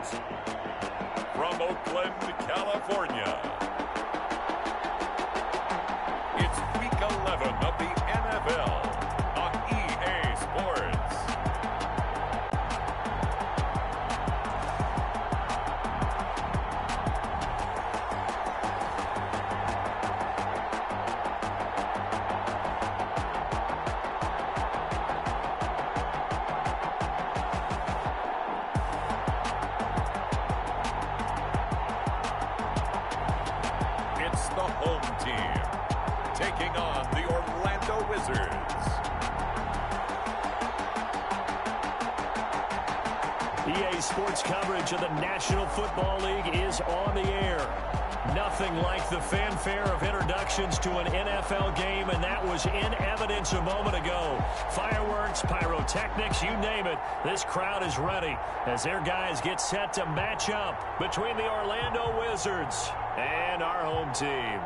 From Oakland, California, it's Week 11 of the NFL on EA Sports. It's the home team taking on the Orlando Wizards. EA Sports coverage of the National Football League is on the air. Nothing like the fanfare of introductions to an NFL game, and that was in evidence a moment ago. Fireworks, pyrotechnics, you name it. This crowd is ready as their guys get set to match up between the Orlando Wizards and our home team.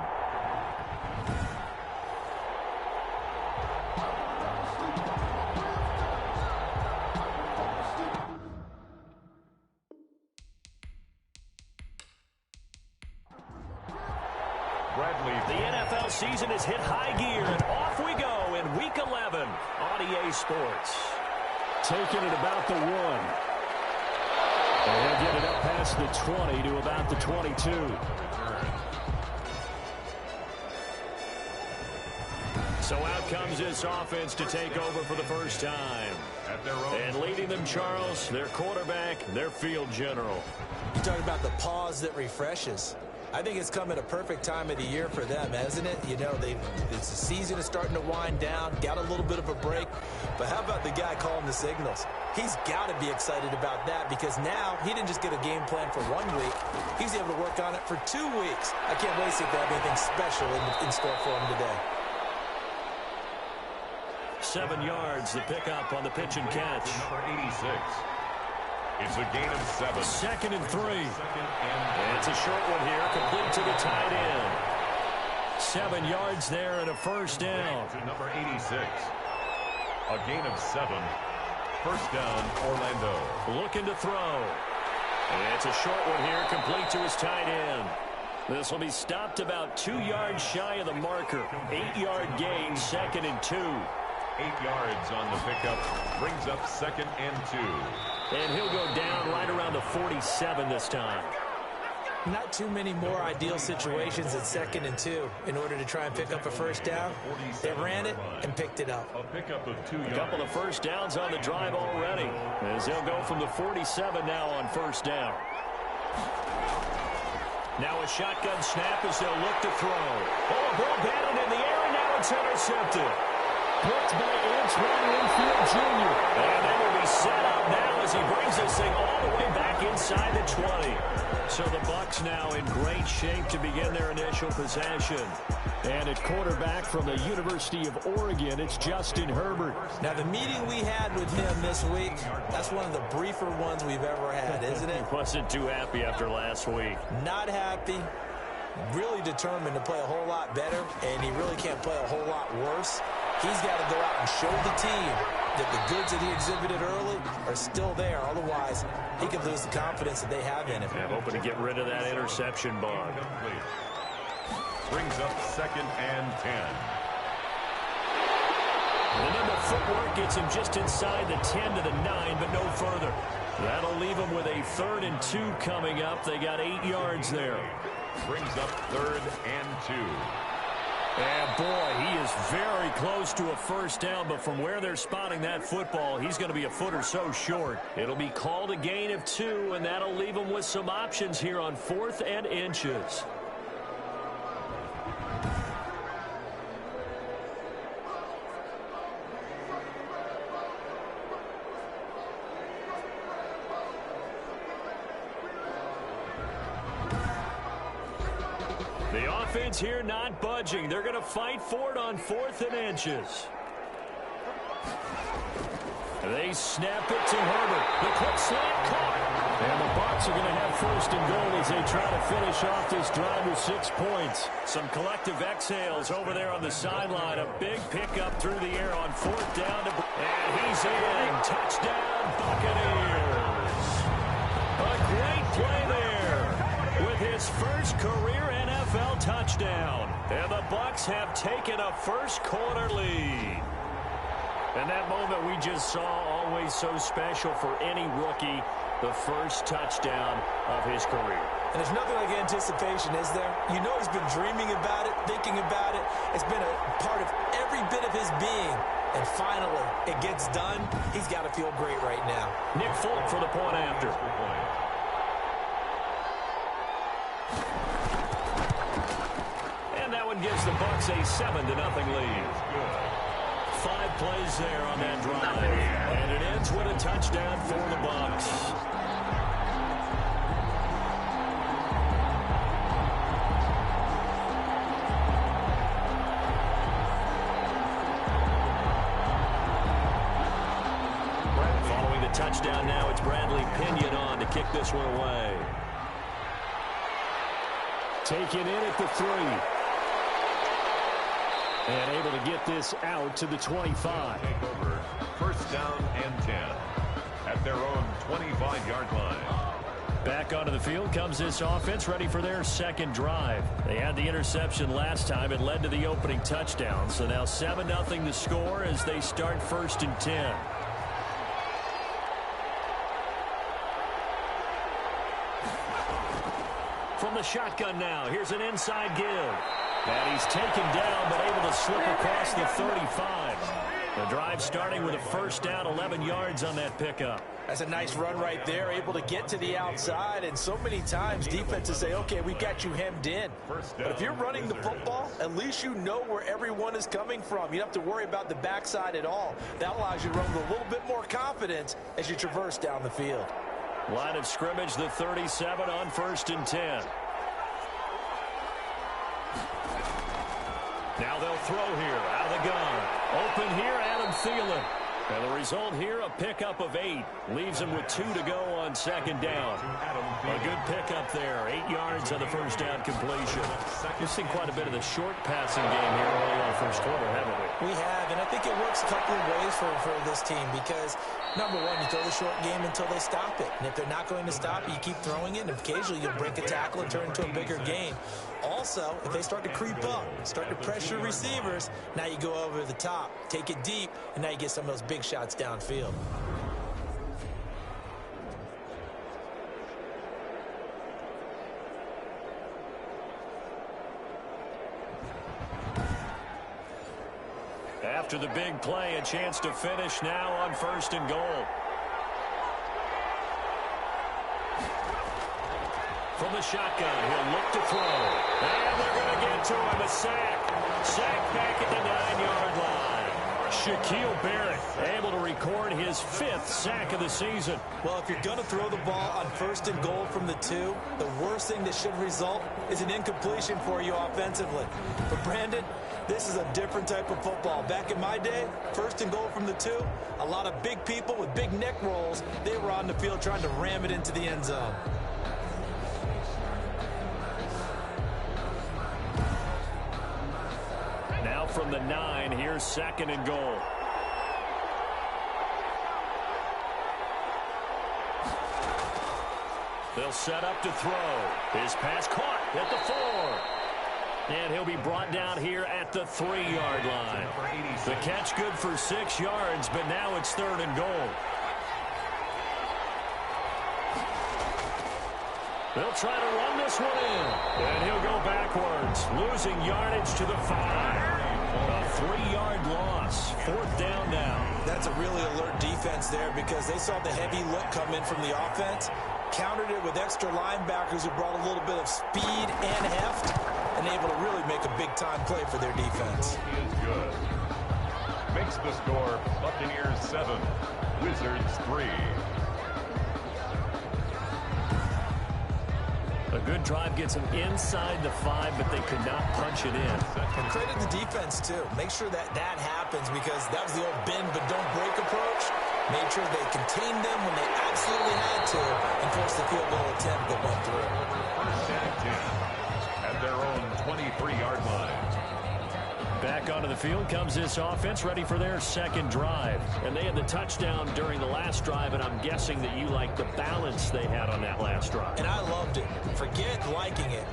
The NFL season has hit high gear, and off we go in Week 11 on EA Sports. Taking it about the 1. And he'll get it up past the 20 to about the 22. So out comes this offense to take over for the first time. And leading them, Charles, their quarterback, their field general. You talk about the pause that refreshes. I think it's come at a perfect time of the year for them, hasn't it? You know, the season is starting to wind down, got a little bit of a break. But how about the guy calling the signals? He's got to be excited about that because now he didn't just get a game plan for 1 week. He's able to work on it for 2 weeks. I can't wait to see if they have anything special in store for him today. 7 yards, the pickup on the pitch and catch. Number 86. It's a gain of 7. 2nd and 3. And it's a short one here, complete to the tight end. 7 yards there and a first down. To number 86. A gain of 7. First down, Orlando. Looking to throw. And it's a short one here, complete to his tight end. This will be stopped about 2 yards shy of the marker. 8-yard gain, 2nd and 2. 8 yards on the pickup, brings up 2nd and 2. And he'll go down right around the 47 this time. Not too many more ideal situations at 2nd and 2 in order to try and pick up a first down. They ran it and picked it up. A pickup of 2 yards. A couple of first downs on the drive already, as they'll go from the 47 now on first down. Now a shotgun snap as they'll look to throw. Oh, a ball batted in the air, and now it's intercepted. Picked by Antoine Winfield Jr. And they will be set up now as he brings this thing all the way back inside the 20. So the Bucs now in great shape to begin their initial possession. And at quarterback from the University of Oregon, it's Justin Herbert. Now, the meeting we had with him this week, that's one of the briefer ones we've ever had, isn't it? He wasn't too happy after last week. Not happy. Really determined to play a whole lot better, and he really can't play a whole lot worse. He's got to go out and show the team that the goods that he exhibited early are still there. Otherwise, he could lose the confidence that they have in him. I'm hoping to get rid of that interception bug. Brings up 2nd and 10. And then the footwork gets him just inside the 10 to the 9, but no further. That'll leave him with a 3rd and 2 coming up. They got 8 yards there. Brings up 3rd and 2. And boy, he is very close to a first down, but from where they're spotting that football, he's going to be a foot or so short. It'll be called a gain of 2, and that'll leave him with some options here on 4th and inches. The offense here not budging. They're going to fight for it on 4th and inches. They snap it to Herbert. The quick slant caught. And the Bucs are going to have 1st and goal as they try to finish off this drive with 6 points. Some collective exhales over there on the sideline. A big pickup through the air on 4th down. And he's in. Touchdown, Buccaneers. A great his first career NFL touchdown. And the Bucs have taken a first-quarter lead. And that moment we just saw, always so special for any rookie, the first touchdown of his career. And there's nothing like anticipation, is there? You know he's been dreaming about it, thinking about it. It's been a part of every bit of his being. And finally, it gets done. He's got to feel great right now. Nick Folk for the point after. And that one gives the Bucs a 7-0 lead. 5 plays there on that drive. And it ends with a touchdown for the Bucs. Following the touchdown now, it's Bradley Pinion on to kick this one away. Taken in at the 3. And able to get this out to the 25. Take over. First down and 10 at their own 25-yard line. Back onto the field comes this offense, ready for their second drive. They had the interception last time. It led to the opening touchdown. So now 7-0 to score as they start first and 10. From the shotgun now, here's an inside give. And he's taken down, but able to slip across the 35. The drive starting with a first down, 11 yards on that pickup. That's a nice run right there, able to get to the outside. And so many times defenses say, okay, we've got you hemmed in. But if you're running the football, at least you know where everyone is coming from. You don't have to worry about the backside at all. That allows you to run with a little bit more confidence as you traverse down the field. Line of scrimmage, the 37 on first and 10. Now they'll throw here, out of the gun. Open here, Adam Thielen. And the result here, a pickup of 8. Leaves him with 2 to go on second down. A good pickup there. 8 yards on the first down completion. We've seen quite a bit of the short passing game here early on the first quarter, haven't we? We have, and I think it works a couple of ways for this team because, number one, you throw the short game until they stop it. And if they're not going to stop it, you keep throwing it, and occasionally you'll break a tackle and turn it into a bigger gain. Also, if they start to creep up, start to pressure receivers, now you go over the top, take it deep, and now you get some of those big shots downfield. After the big play, a chance to finish now on first and goal. From the shotgun, he'll look to throw. And they're going to get to him. A sack. Sack back at the 9-yard line. Shaquille Barrett able to record his 5th sack of the season. Well, if you're going to throw the ball on first and goal from the 2, the worst thing that should result is an incompletion for you offensively. But Brandon, this is a different type of football. Back in my day, first and goal from the 2, a lot of big people with big neck rolls, they were on the field trying to ram it into the end zone. Now from the 9, here's second and goal. They'll set up to throw. His pass caught at the 4. And he'll be brought down here at the 3-yard line. The catch good for 6 yards, but now it's third and goal. They'll try to run this one in. And he'll go backwards, losing yardage to the 5. A 3-yard loss. 4th down now. That's a really alert defense there because they saw the heavy look come in from the offense, countered it with extra linebackers who brought a little bit of speed and heft, and able to really make a big-time play for their defense. He is good. Makes the score Buccaneers 7, Wizards 3. A good drive gets them inside the 5, but they could not punch it in. And credit the defense, too. Make sure that happens because that was the old bend but don't break approach. Made sure they contained them when they absolutely had to and forced the field goal attempt that went through. First and 10 at their own 23-yard line. Back onto the field comes this offense, ready for their second drive. And they had the touchdown during the last drive, and I'm guessing that you like the balance they had on that last drive. And I loved it. Forget liking it.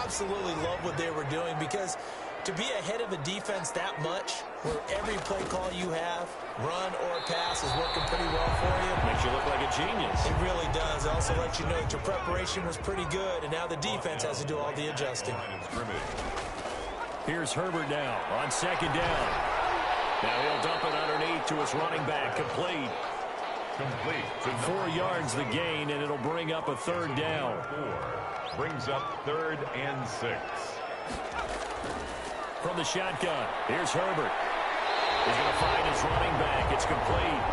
Absolutely love what they were doing, because to be ahead of a defense that much, where every play call you have, run or pass, is working pretty well for you. Makes you look like a genius. It really does. It also lets you know that your preparation was pretty good, and now the defense has to do all the adjusting. Here's Herbert now on second down. Now he'll dump it underneath to his running back. Complete. 4 yards the gain, and it'll bring up a third down. Brings up 3rd and 6. From the shotgun, here's Herbert. He's going to find his running back. It's complete.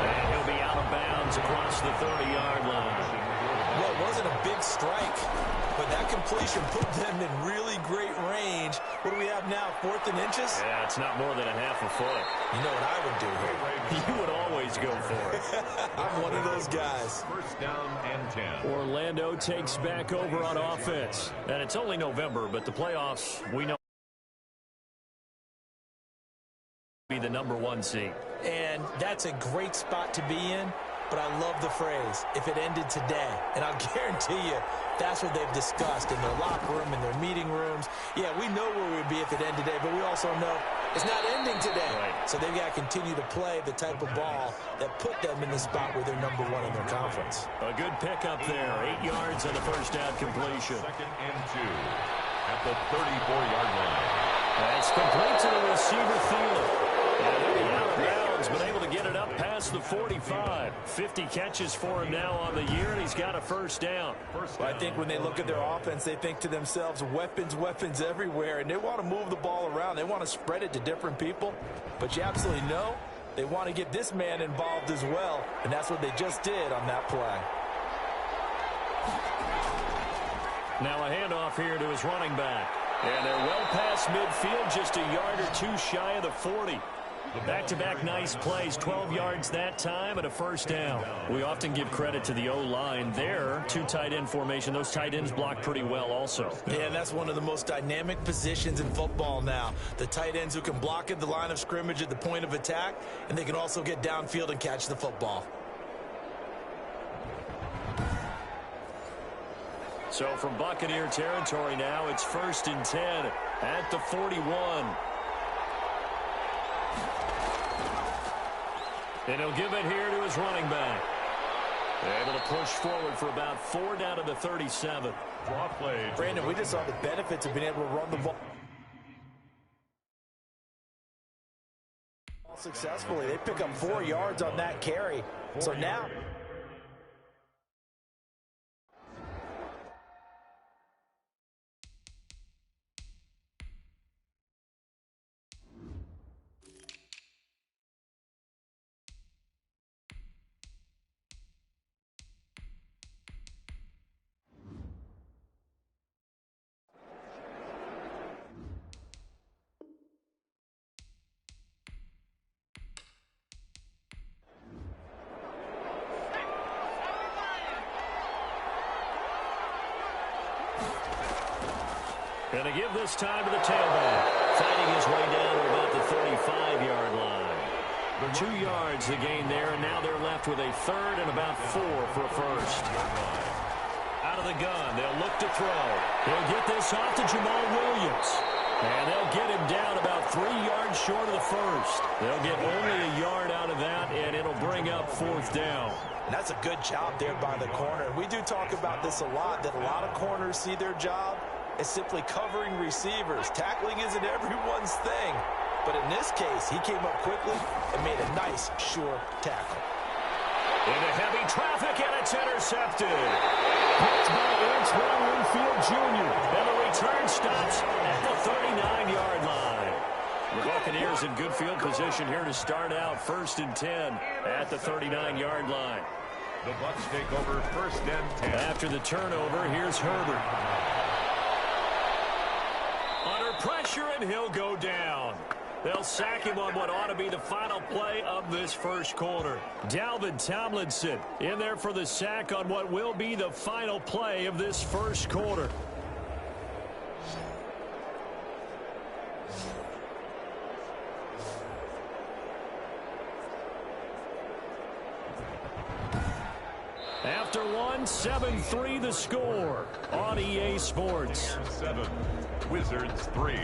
And he'll be out of bounds across the 30-yard line. Well, it wasn't a big strike, but that completion put them in really great range. What do we have now, 4th and inches? Yeah, it's not more than a half a foot. You know what I would do here? You would always go for it. I'm one of those guys. 1st down and 10. Orlando takes back over on offense. And it's only November, but the playoffs, we know, be the #1 seed. And that's a great spot to be in. But I love the phrase, if it ended today. And I'll guarantee you, that's what they've discussed in their locker room, in their meeting rooms. Yeah, we know where we'd be if it ended today, but we also know it's not ending today. Right. So they've got to continue to play the type of ball that put them in the spot where they're #1 in their conference. A good pickup there. 8 yards on the first down completion. 2nd and 2 at the 34-yard line. That's complete to the receiver, Thielen. And he'll be out of bounds, but able to get it up past the 45. 50 catches for him now on the year, and he's got a first down. Well, I think when they look at their offense, they think to themselves, weapons, weapons everywhere, and they want to move the ball around. They want to spread it to different people, but you absolutely know they want to get this man involved as well, and that's what they just did on that play. Now a handoff here to his running back. And they're well past midfield, just a yard or two shy of the 40. Back-to-back nice plays, 12 yards that time and a first down. We often give credit to the O-line there. 2 tight end formation. Those tight ends block pretty well also. Yeah, and that's one of the most dynamic positions in football now. The tight ends who can block at the line of scrimmage at the point of attack, and they can also get downfield and catch the football. So from Buccaneer territory now, it's 1st and 10 at the 41. And he'll give it here to his running back. Able to push forward for about 4 down to the 37. Draw play. Brandon, we just saw the benefits of being able to run the ball successfully. They pick up 4 yards on that carry. So now and they give this time to the tailback. Fighting his way down to about the 35-yard line. 2 yards the gain there, and now they're left with a 3rd and about 4 for a first. Out of the gun, they'll look to throw. He'll get this off to Jamal Williams. And they'll get him down about 3 yards short of the first. They'll get only a yard out of that, and it'll bring up 4th down. And that's a good job there by the corner. We do talk about this a lot, that a lot of corners see their job as simply covering receivers. Tackling isn't everyone's thing. But in this case, he came up quickly and made a nice, sure tackle. Into heavy traffic, and it's intercepted. Picked by Antoine Winfield Jr. And the return stops at the 39-yard line. The Buccaneers in good field position here to start out 1st and 10 at the 39-yard line. The Bucs take over 1st and 10. After the turnover, here's Herbert. Under pressure, and he'll go down. They'll sack him on what ought to be the final play of this first quarter. Dalvin Tomlinson in there for the sack on what will be the final play of this first quarter. 7-3 the score on EA Sports. 7, Wizards 3.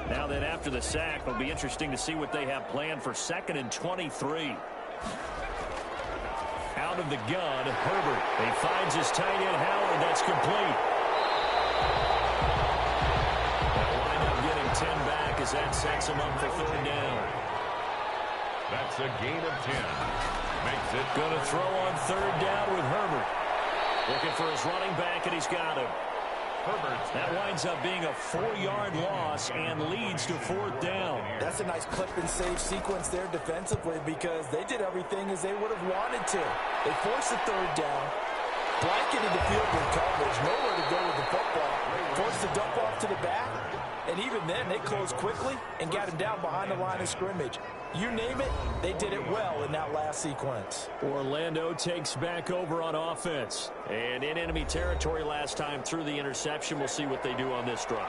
Now then, after the sack, it'll be interesting to see what they have planned for 2nd and 23. Out of the gun, Herbert. He finds his tight end, Howard. That's complete. They'll wind up getting 10 back as that sets him up for 3rd down. That's a gain of 10. Makes it going to throw on 3rd down with Herbert. Looking for his running back, and he's got him. That winds up being a 4-yard loss and leads to 4th down. That's a nice clip and save sequence there defensively because they did everything as they would have wanted to. They forced the 3rd down, blanketed the field with coverage, nowhere to go with the football, forced the dump off to the back, and even then they closed quickly and got him down behind the line of scrimmage. You name it, they did it well in that last sequence. Orlando takes back over on offense. And in enemy territory last time through the interception. We'll see what they do on this drive.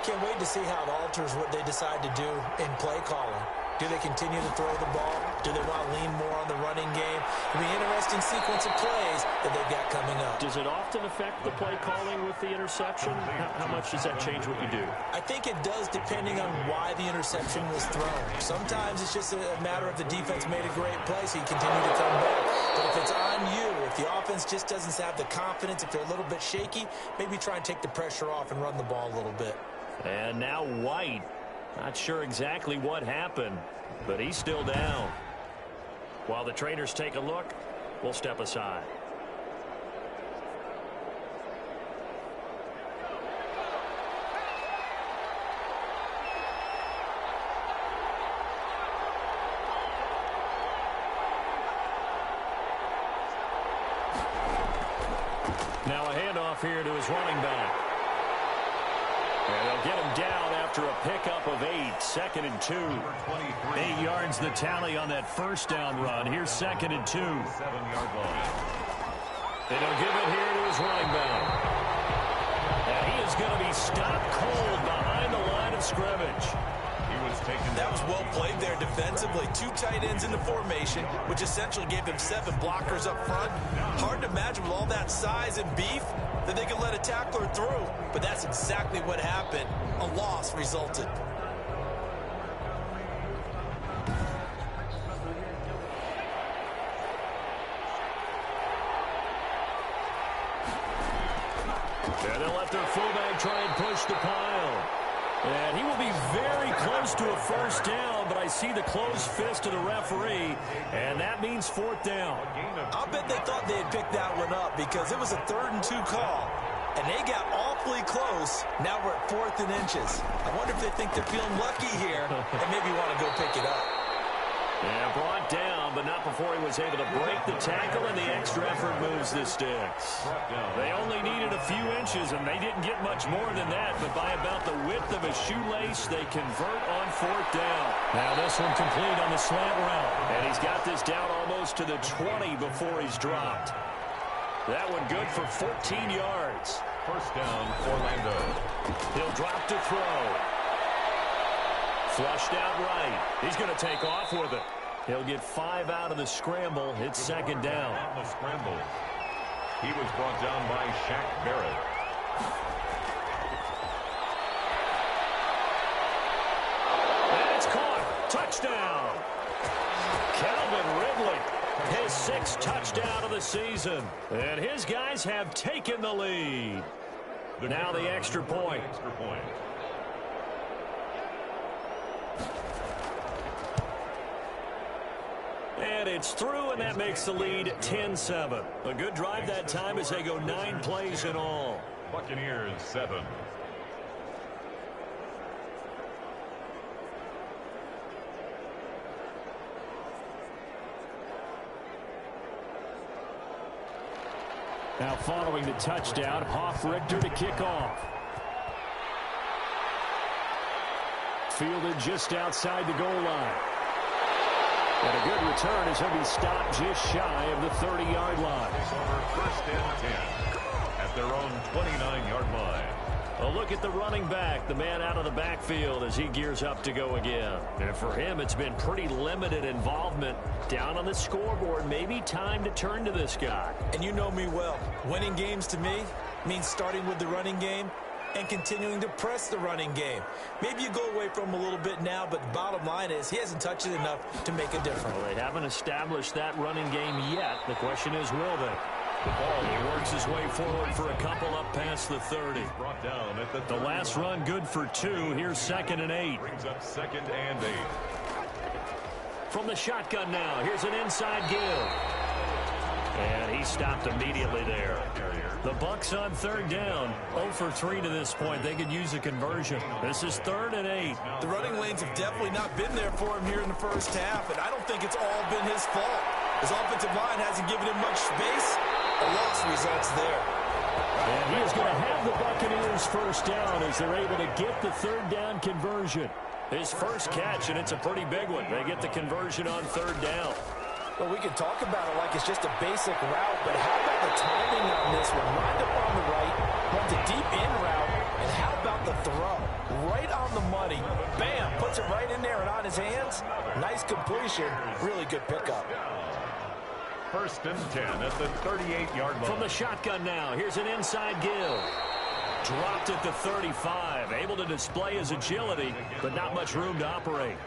Can't wait to see how it alters what they decide to do in play calling. Do they continue to throw the ball? Do they want to lean more on the running game? It'll be an interesting sequence of plays that they've got coming up. Does it often affect the play calling with the interception? How much does that change what you do? I think it does depending on why the interception was thrown. Sometimes it's just a matter of the defense made a great play, so you continue to come back. But if it's on you, if the offense just doesn't have the confidence, if they're a little bit shaky, maybe try and take the pressure off and run the ball a little bit. And now White. Not sure exactly what happened, but he's still down. While the trainers take a look, we'll step aside. Now a handoff here to his running back. And they'll get him down after a pickup of 8. 2nd and 2. 8 yards the tally on that 1st down run. Here's 2nd and 2. 7-yard line. And he'll give it here to his running back. And he is going to be stopped cold behind the line of scrimmage. That was well played there defensively. 2 tight ends in the formation, which essentially gave him 7 blockers up front. Hard to imagine with all that size and beef that they could let a tackler through. But that's exactly what happened. A loss resulted. And they'll let their fullback try and push the pile. And he will be very close to a 1st down, but I see the closed fist of the referee, and that means 4th down. I'll bet they thought they had picked that one up because it was a 3rd and 2 call, and they got awfully close. Now we're at 4th and inches. I wonder if they think they're feeling lucky here and maybe want to go pick it up. Yeah, brought down, but not before he was able to break the tackle, and the extra effort moves the sticks. They only needed a few inches, and they didn't get much more than that, but by about the width of a shoelace, they convert on 4th down. Now this one complete on the slant route, and he's got this down almost to the 20 before he's dropped. That one good for 14 yards. 1st down, Orlando. He'll drop to throw. Flushed out right. He's going to take off with it. He'll get 5 out of the scramble. It's 2nd down. On the scramble. He was brought down by Shaq Barrett. And it's caught. Touchdown. Calvin Ridley. His 6th touchdown of the season. And his guys have taken the lead. Now the extra point. And it's through, and that makes the lead 10-7. A good drive that time as they go 9 plays in all. Buccaneers 7. Now following the touchdown, Hoff-Richter to kick off. Fielded just outside the goal line. And a good return as he'll be stopped just shy of the 30-yard line. Over 1st and 10 at their own 29-yard line. A look at the running back, the man out of the backfield as he gears up to go again. And for him, it's been pretty limited involvement down on the scoreboard. Maybe time to turn to this guy. And you know me well. Winning games to me means starting with the running game and continuing to press the running game. Maybe you go away from him a little bit now, but the bottom line is he hasn't touched it enough to make a difference. Well, they haven't established that running game yet. The question is, will they? He works his way forward for a couple up past the 30. The last run good for 2. Here's 2nd and 8. Brings up 2nd and 8. From the shotgun now, here's an inside give. And he stopped immediately there. The Bucs on 3rd down. 0 for 3 to this point. They could use a conversion. This is 3rd and 8. The running lanes have definitely not been there for him here in the first half, and I don't think it's all been his fault. His offensive line hasn't given him much space. A loss results there. And he is going to have the Buccaneers first down as they're able to get the 3rd down conversion. His first catch, and it's a pretty big one. They get the conversion on 3rd down. Well, we can talk about it like it's just a basic route, but how about the timing on this one? Lined up on the right, runs a deep in route, and how about the throw? Right on the money. Bam! Puts it right in there and on his hands. Nice completion. Really good pickup. 1st and 10 at the 38-yard line. From the shotgun now, here's an inside give. Dropped at the 35. Able to display his agility, but not much room to operate.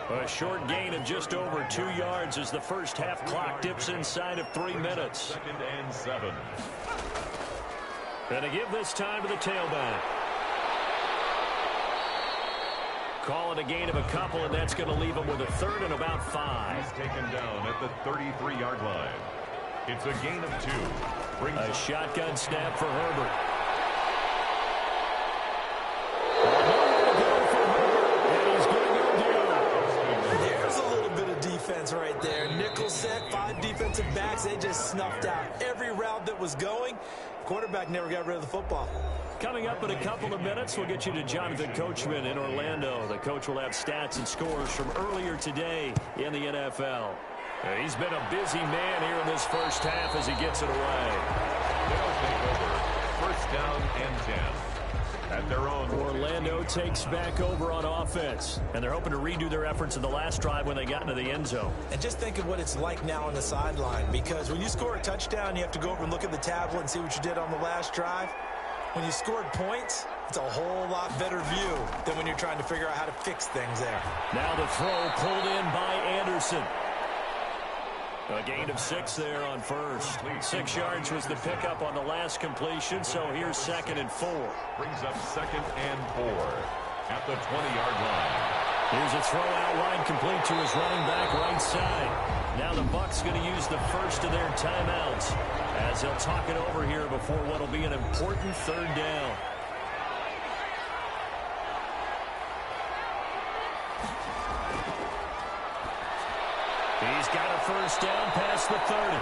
A short gain of just over 2 yards as the first half clock dips inside of 3 minutes. 2nd and 7. And to give this time to the tailback. Call it a gain of a couple, and that's going to leave him with a 3rd and about 5. He's taken down at the 33-yard line. It's a gain of 2. Brings a shotgun snap for Herbert. There's a little bit of defense right there. Nickel set, 5 defensive backs. They just snuffed out every route that was going. Quarterback never got rid of the football. Coming up in a couple of minutes, we'll get you to Jonathan Coachman in Orlando. The coach will have stats and scores from earlier today in the NFL. He's been a busy man here in this first half as he gets it away. They'll take over. 1st down and 10. At their own. Orlando takes back over on offense, and they're hoping to redo their efforts in the last drive when they got into the end zone. And just think of what it's like now on the sideline, because when you score a touchdown, you have to go over and look at the tablet and see what you did on the last drive. When you scored points, it's a whole lot better view than when you're trying to figure out how to fix things there. Now the throw pulled in by Anderson. A gain of 6 there on first. 6 yards was the pickup on the last completion, so here's 2nd and 4. Brings up 2nd and 4 at the 20-yard line. Here's a throw out wide complete to his running back right side. Now the Bucs going to use the first of their timeouts as they'll talk it over here before what will be an important 3rd down. He's got a first down past the 30.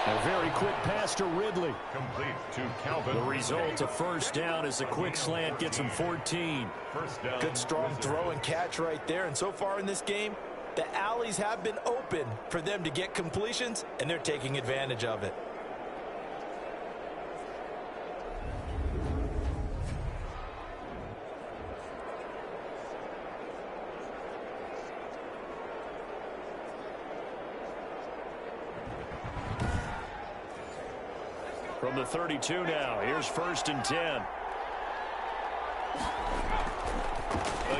A very quick pass to Ridley. Complete to Calvin. The result, a first down as the quick slant gets him 14. First down. Good strong throw and catch right there. And so far in this game, the alleys have been open for them to get completions, and they're taking advantage of it. From the 32 now, here's 1st and 10.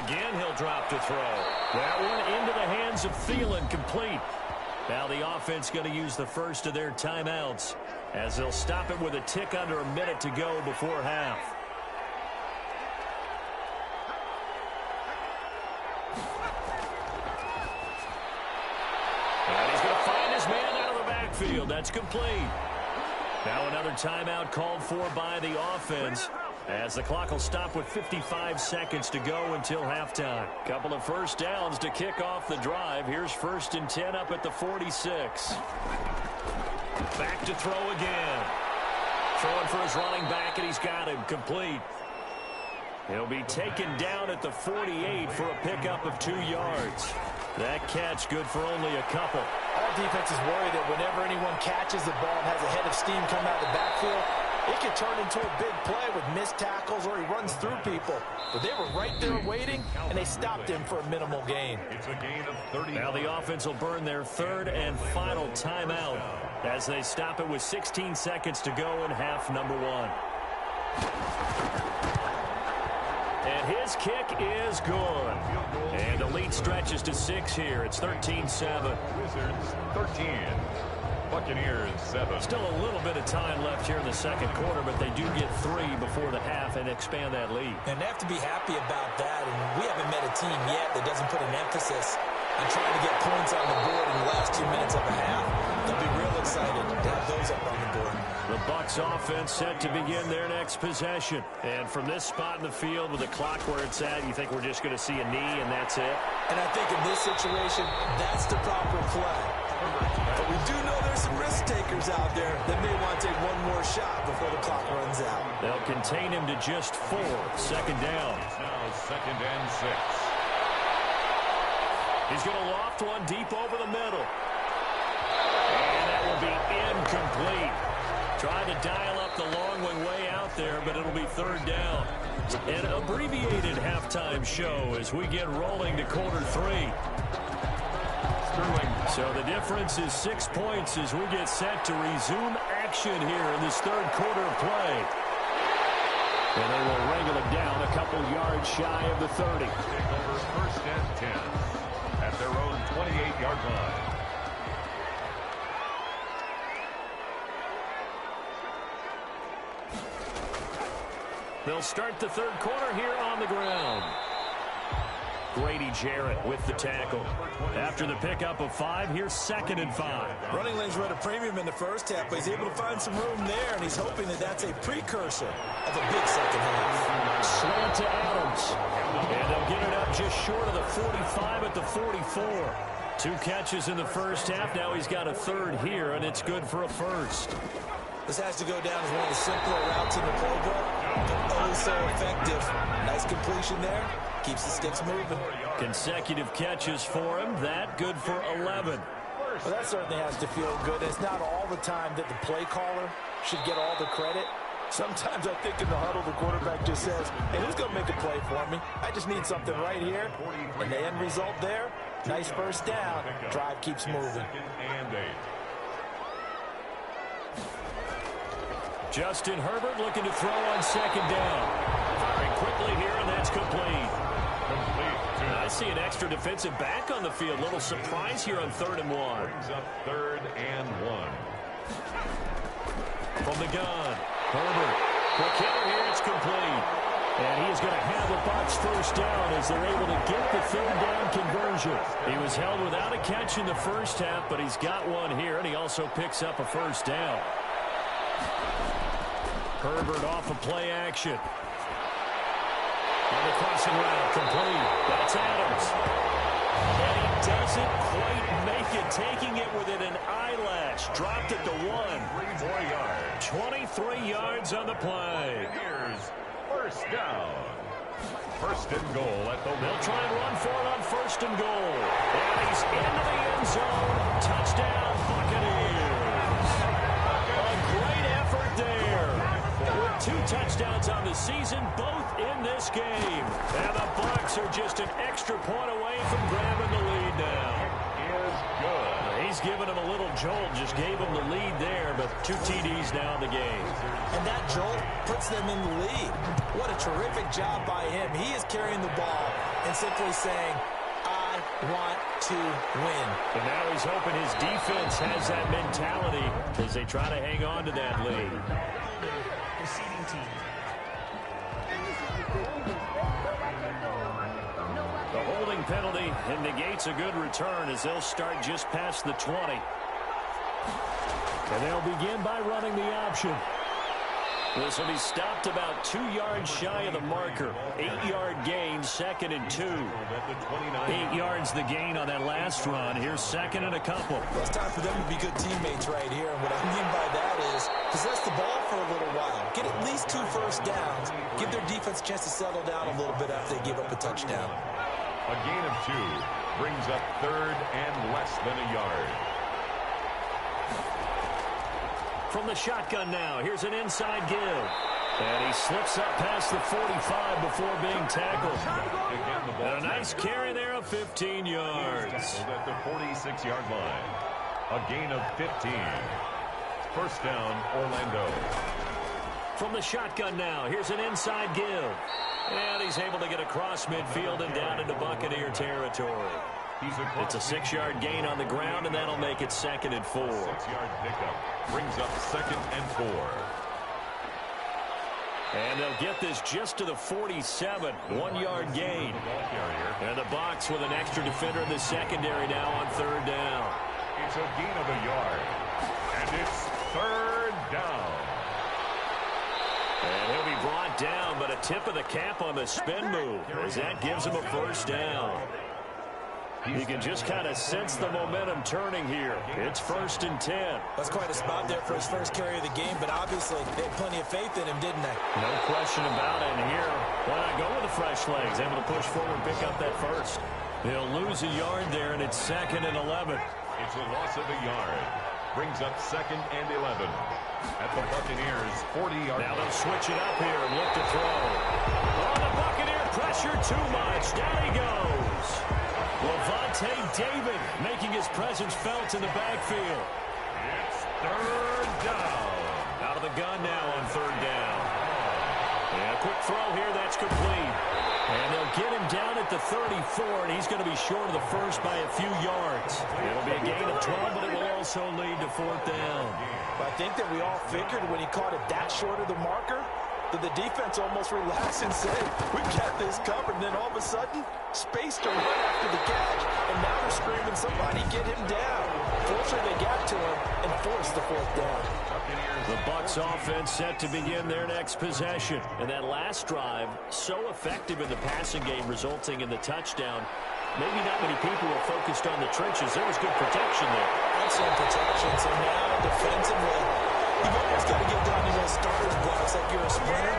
Again, he'll drop to throw. That one into the hands of Thielen, complete. Now the offense going to use the first of their timeouts as they'll stop it with a tick under a minute to go before half. And he's going to find his man out of the backfield. That's complete. Now another timeout called for by the offense as the clock will stop with 55 seconds to go until halftime. Couple of first downs to kick off the drive. Here's 1st and 10 up at the 46. Back to throw again. Throwing for his running back, and he's got him complete. He'll be taken down at the 48 for a pickup of 2 yards. That catch good for only a couple. All defenses worry that whenever anyone catches the ball and has a head of steam come out of the backfield, it could turn into a big play with missed tackles or he runs through people. But they were right there waiting, and they stopped him for a minimal gain. It's a gain of 30. Now the offense will burn their third and final timeout as they stop it with 16 seconds to go in half number 1. And his kick is good. And the lead stretches to 6 here. It's 13-7. Wizards 13. Buccaneers 7. Still a little bit of time left here in the second quarter, but they do get 3 before the half and expand that lead. And they have to be happy about that. And we haven't met a team yet that doesn't put an emphasis on trying to get points on the board in the last 2 minutes of a half. They'll be real excited to have those up on the board. The Bucs offense set to begin their next possession. And from this spot in the field with the clock where it's at, you think we're just going to see a knee and that's it? And I think in this situation, that's the proper play. But we do know there's some risk takers out there that may want to take one more shot before the clock runs out. They'll contain him to just 4. Second down. Now 2nd and 6. He's going to loft one deep over the middle. And that will be incomplete. Trying to dial up the long one way out there, but it'll be 3rd down. An abbreviated halftime show as we get rolling to quarter 3. So the difference is 6 points as we get set to resume action here in this 3rd quarter of play. And they will wrangle it down a couple yards shy of the 30. Take over 1st and 10 at their own 28-yard line. They'll start the 3rd quarter here on the ground. Grady Jarrett with the tackle. After the pickup of 5, here's 2nd and 5. Running lanes were at a premium in the first half, but he's able to find some room there, and he's hoping that that's a precursor of a big second half. Slant to Adams. And they'll get it up just short of the 45 at the 44. 2 catches in the first half. Now he's got a 3rd here, and it's good for a 1st. This has to go down as one of the simpler routes in the playbook, but oh so effective. Nice completion there. Keeps the sticks moving. Consecutive catches for him. That good for 11. Well, that certainly has to feel good. It's not all the time that the play caller should get all the credit. Sometimes I think in the huddle, the quarterback just says, hey, who's going to make a play for me? I just need something right here. And the end result there, nice 1st down. Drive keeps moving. Justin Herbert looking to throw on 2nd down. Firing quickly here, and that's complete. I see an extra defensive back on the field. Little surprise here on 3rd and 1. Brings up 3rd and 1. From the gun, Herbert. Quick hitter here, it's complete. And he is going to have the Bucs 1st down as they're able to get the 3rd down conversion. He was held without a catch in the first half, but he's got one here, and he also picks up a 1st down. Herbert off of play action. And the crossing route complete. That's Adams. And he doesn't quite make it, taking it within an eyelash. Dropped it to 1. 23 yards on the play. Here's 1st down. 1st and goal at the... They'll try and run for it on 1st and goal. And he's into the end zone. Touchdown, Buccaneers. A great effort there. With 2 touchdowns on the season, both in this game. And the Bucs are just an extra point away from grabbing the lead now. Is good. He's given him a little jolt, just gave him the lead there, but 2 TDs now in the game. And that jolt puts them in the lead. What a terrific job by him. He is carrying the ball and simply saying, I want to win. And now he's hoping his defense has that mentality as they try to hang on to that lead. The holding penalty and negates a good return as they'll start just past the 20. And they'll begin by running the option. This will be stopped about 2 yards shy of the marker. 8-yard gain, 2nd and 2. 8 yards the gain on that last run. Here's 2nd and a couple. Well, it's time for them to be good teammates right here. And what I mean by that is possess the ball for a little while. Get at least 2 first downs. Give their defense a chance to settle down a little bit after they give up a touchdown. A gain of 2 brings up 3rd and less than a yard. From the shotgun now, here's an inside give. And he slips up past the 45 before being tackled. And a nice carry there of 15 yards. At the 46-yard line. A gain of 15. First down, Orlando. From the shotgun now, here's an inside give. And he's able to get across midfield and down into Buccaneer territory. It's a 6-yard gain on the ground, and that'll make it 2nd and 4. 6-yard pickup brings up 2nd and 4. And they'll get this just to the 47, 1-yard gain. And the box with an extra defender in the secondary now on 3rd down. It's a gain of a yard. And it's 3rd down. And he'll be brought down, but a tip of the cap on the spin move as that gives him a 1st down. You can just kind of sense the momentum turning here. It's 1st and 10. That's quite a spot there for his first carry of the game, but obviously they had plenty of faith in him, didn't they? No question about it. And here, why not go with the fresh legs? Able to push forward and pick up that 1st. They'll lose a yard there, and it's 2nd and 11. It's a loss of a yard. Brings up 2nd and 11. At the Buccaneers' 40-yard line. Now they'll switch it up here and look to throw. Oh, the Buccaneer pressure too much. Down he goes. Levante David making his presence felt in the backfield. It's 3rd down. Out of the gun now on 3rd down. And a quick throw here, that's complete. And they'll get him down at the 34, and he's going to be short of the 1st by a few yards. It'll be a gain of 12, but it will also lead to 4th down. I think that we all figured when he caught it that short of the marker, that the defense almost relaxed and said, we've got this covered. And then all of a sudden, space to run after the catch. And now they're screaming, somebody get him down. Fortunately, they got to him and forced the 4th down. The Bucs offense set to begin their next possession. And that last drive, so effective in the passing game, resulting in the touchdown. Maybe not many people were focused on the trenches. There was good protection there. Excellent protection. So now, defensively, you've almost got to get down to those starters blocks like you're a sprinter.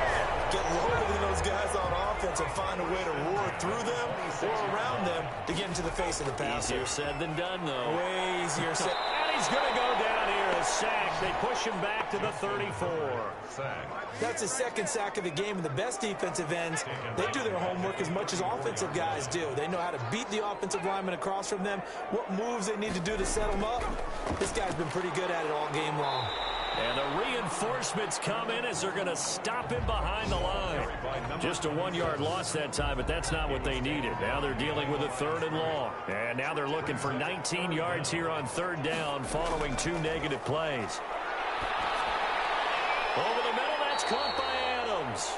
Get lower than those guys on offense and find a way to roar through them or around them to get into the face of the passer. Easier said than done, though. Way easier said. And he's going to go down here. A sack. They push him back to the 34. That's his 2nd sack of the game, and the best defensive ends, they do their homework as much as offensive guys do. They know how to beat the offensive lineman across from them, what moves they need to do to set them up. This guy's been pretty good at it all game long. And the reinforcements come in as they're going to stop him behind the line. Just a 1-yard loss that time, but that's not what they needed. Now they're dealing with a 3rd and long. And now they're looking for 19 yards here on 3rd down following 2 negative plays. Over the middle, that's caught by Adams.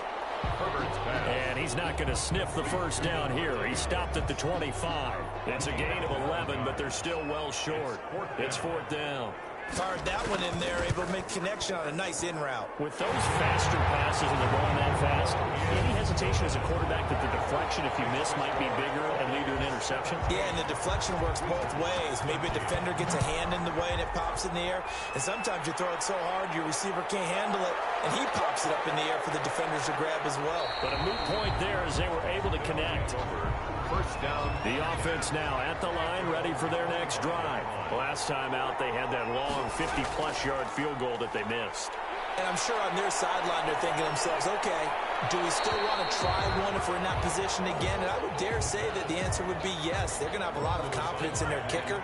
And he's not going to sniff the 1st down here. He stopped at the 25. It's a gain of 11, but they're still well short. It's 4th down. Fired that one in there, able to make connection on a nice in route. With those faster passes and they're going that fast, any hesitation as a quarterback that the deflection, if you miss, might be bigger and lead to an interception? Yeah, and the deflection works both ways. Maybe a defender gets a hand in the way and it pops in the air. And sometimes you throw it so hard your receiver can't handle it, and he pops it up in the air for the defenders to grab as well. But a moot point there as they were able to connect. 1st down. The offense now at the line, ready for their next drive. Last time out, they had that long 50-plus yard field goal that they missed. And I'm sure on their sideline they're thinking to themselves, okay, do we still want to try one if we're in that position again? And I would dare say that the answer would be yes. They're going to have a lot of confidence in their kicker.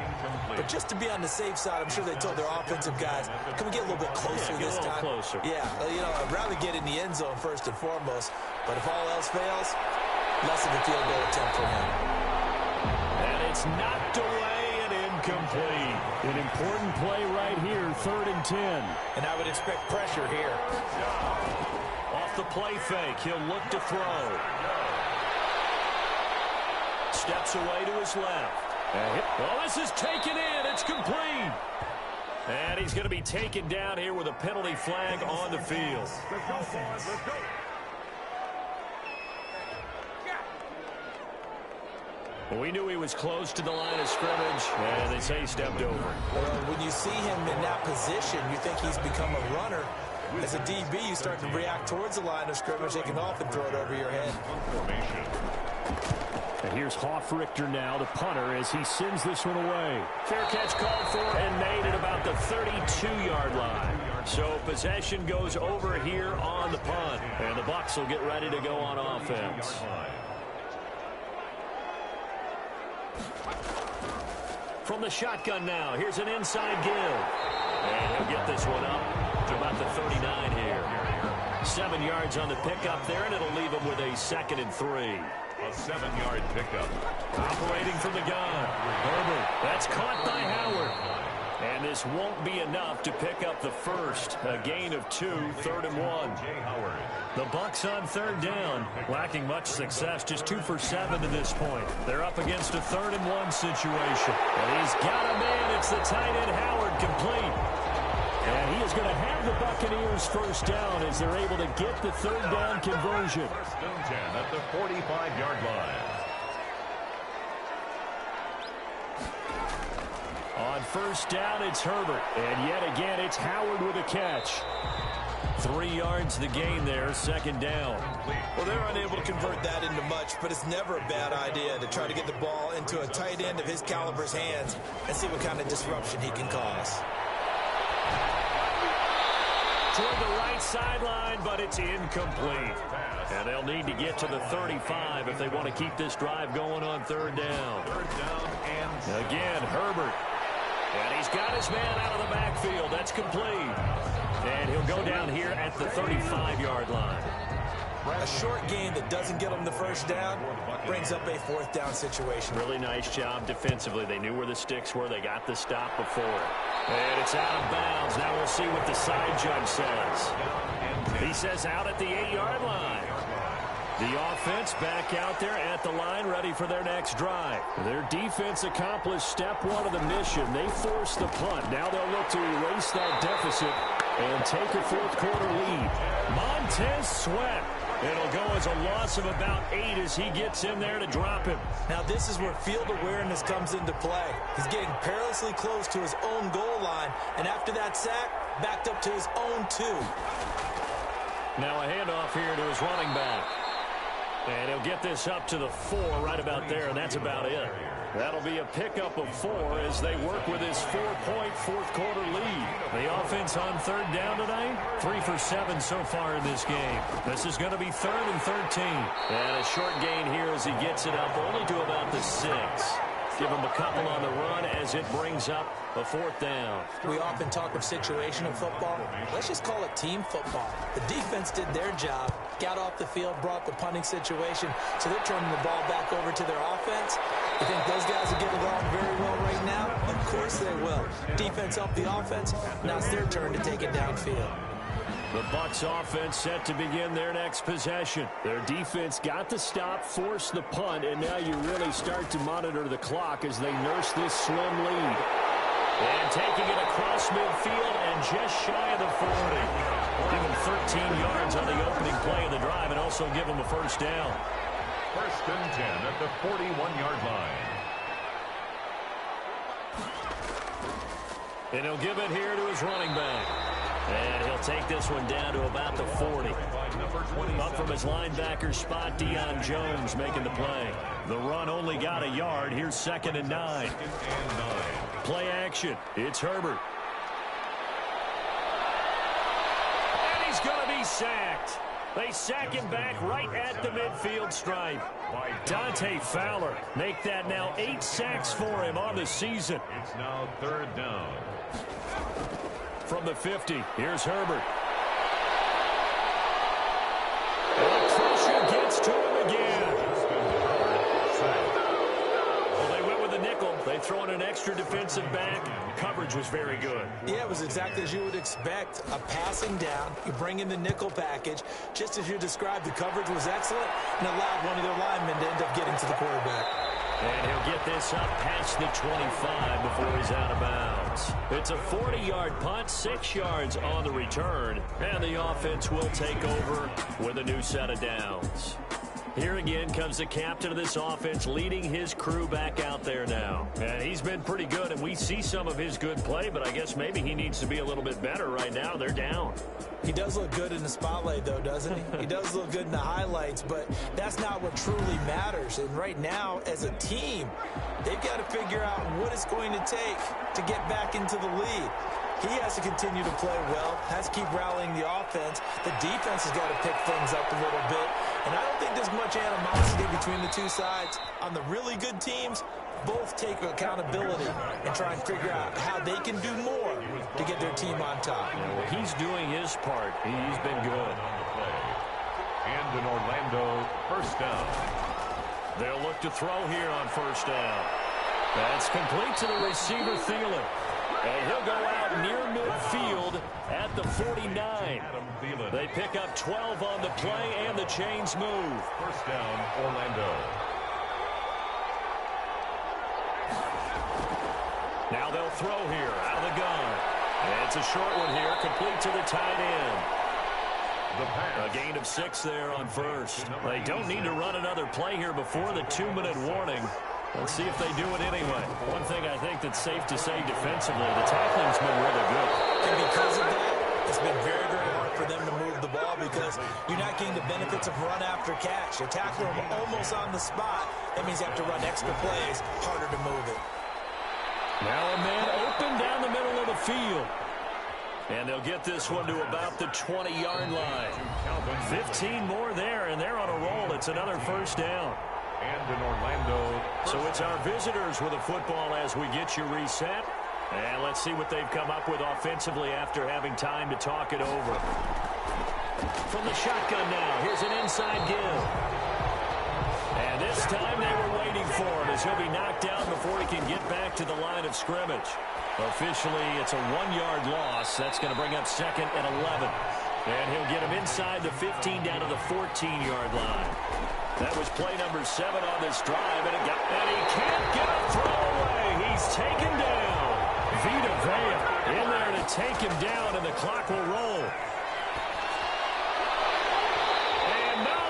But just to be on the safe side, I'm sure they told their offensive guys, can we get a little bit closer this time? Closer. Yeah, you know, I'd rather get in the end zone first and foremost. But if all else fails, less of a field goal attempt for him. And it's knocked away and incomplete. An important play right here, 3rd and 10. And I would expect pressure here. Off the play fake, he'll look to throw. Steps away to his left. Oh, this is taken in. It's complete. And he's going to be taken down here with a penalty flag on the field. We knew he was close to the line of scrimmage, and they say he stepped over. Well, when you see him in that position, you think he's become a runner. As a DB, you start to react towards the line of scrimmage. They can often throw it over your head. And here's Hoffrichter now, the punter, as he sends this one away. Fair catch called for and made at about the 32-yard line. So possession goes over here on the punt. And the Bucs will get ready to go on offense. From the shotgun now, here's an inside give. And he'll get this one up to about the 39 here. 7 yards on the pickup there, and it'll leave him with a 2nd and 3. A 7-yard pickup. Operating from the gun. Herbert. That's caught by Howard. And this won't be enough to pick up the first. A gain of 2, 3rd and 1. The Bucs on 3rd down. Lacking much success, just 2 for 7 to this point. They're up against a 3rd and 1 situation. And he's got a man. It's the tight end Howard, complete. And he is going to have the Buccaneers first down as they're able to get the 3rd down conversion. 1st and 10 at the 45-yard line. On 1st down, it's Herbert. And yet again, it's Howard with a catch. 3 yards the gain there, 2nd down. Well, they're unable to convert that into much, but it's never a bad idea to try to get the ball into a tight end of his caliber's hands and see what kind of disruption he can cause. Toward the right sideline, but it's incomplete. And they'll need to get to the 35 if they want to keep this drive going on 3rd down. 3rd down and again, Herbert. And he's got his man out of the backfield. That's complete. And he'll go down here at the 35-yard line. A short gain that doesn't get them the first down brings up a 4th down situation. Really nice job defensively. They knew where the sticks were. They got the stop before it. And it's out of bounds. Now we'll see what the side judge says. He says out at the 8-yard line. The offense back out there at the line, ready for their next drive. Their defense accomplished step 1 of the mission. They forced the punt. Now they'll look to erase that deficit and take a 4th quarter lead. Montez Sweat. It'll go as a loss of about 8 as he gets in there to drop him. Now this is where field awareness comes into play. He's getting perilously close to his own goal line, and after that sack, backed up to his own 2. Now a handoff here to his running back. And he'll get this up to the 4 right about there, and that's about it. That'll be a pickup of 4 as they work with his 4-point 4th quarter lead. The offense on 3rd down tonight, 3 for 7 so far in this game. This is going to be 3rd and 13. And a short gain here as he gets it up only to about the 6. Give him a couple on the run as it brings up a 4th down. We often talk of situational football. Let's just call it team football. The defense did their job, got off the field, brought the punting situation, so they're turning the ball back over to their offense. You think those guys will get along very well right now? Of course they will. Defense helped the offense. Now it's their turn to take it downfield. The Bucs offense set to begin their next possession. Their defense got the stop, forced the punt, and now you really start to monitor the clock as they nurse this slim lead. And taking it across midfield and just shy of the 40. Give them 13 yards on the opening play of the drive and also give them a first down. 1st and 10 at the 41-yard line. And he'll give it here to his running back. And he'll take this one down to about the 40. Up from his linebacker spot, Deion Jones making the play. The run only got a yard. Here's 2nd and 9. Play action. It's Herbert. And he's going to be sacked. They sack him back right at the midfield stripe. Dante Fowler make that now 8 sacks for him on the season. It's now 3rd down. From the 50, here's Herbert. And pressure gets to him again. Well, they went with the nickel. They throw in an extra defensive back. Coverage was very good. Yeah, it was exactly as you would expect. A passing down. You bring in the nickel package. Just as you described, the coverage was excellent and allowed one of their linemen to end up getting to the quarterback. And he'll get this up past the 25 before he's out of bounds. It's a 40-yard punt, 6 yards on the return, and the offense will take over with a new set of downs. Here again comes the captain of this offense leading his crew back out there now. And he's been pretty good, and we see some of his good play, but I guess maybe he needs to be a little bit better right now. They're down. He does look good in the spotlight, though, doesn't he? He does look good in the highlights, but that's not what truly matters. And right now, as a team, they've got to figure out what it's going to take to get back into the lead. He has to continue to play well, has to keep rallying the offense. The defense has got to pick things up a little bit. And I don't think there's much animosity between the two sides. On the really good teams, both take accountability and try and figure out how they can do more to get their team on top. Well, he's doing his part. He's been good. And an Orlando first down. They'll look to throw here on first down. That's complete to the receiver, Thielen. And he'll go out near midfield at the 49. They pick up 12 on the play, and the chains move. First down, Orlando. Now they'll throw here out of the gun. And it's a short one here, complete to the tight end. A gain of 6 there on first. They don't need to run another play here before the 2-minute warning. Let's see if they do it anyway. One thing I think that's safe to say defensively, the tackling's been really good. And because of that, it's been very, very hard for them to move the ball because you're not getting the benefits of run after catch. You tackle them almost on the spot. That means you have to run extra plays, harder to move it. Now a man open down the middle of the field. And they'll get this one to about the 20-yard line. 15 more there, and they're on a roll. It's another first down. And in Orlando. So it's our visitors with a football as we get you reset. And let's see what they've come up with offensively after having time to talk it over. From the shotgun now, here's an inside give. And this time they were waiting for him as he'll be knocked down before he can get back to the line of scrimmage. Officially, it's a 1-yard loss. That's going to bring up second and 11. And he'll get him inside the 15 down to the 14-yard line. That was play number 7 on this drive, and he can't get a throw away. He's taken down. Vita Vea in there to take him down, and the clock will roll. And no,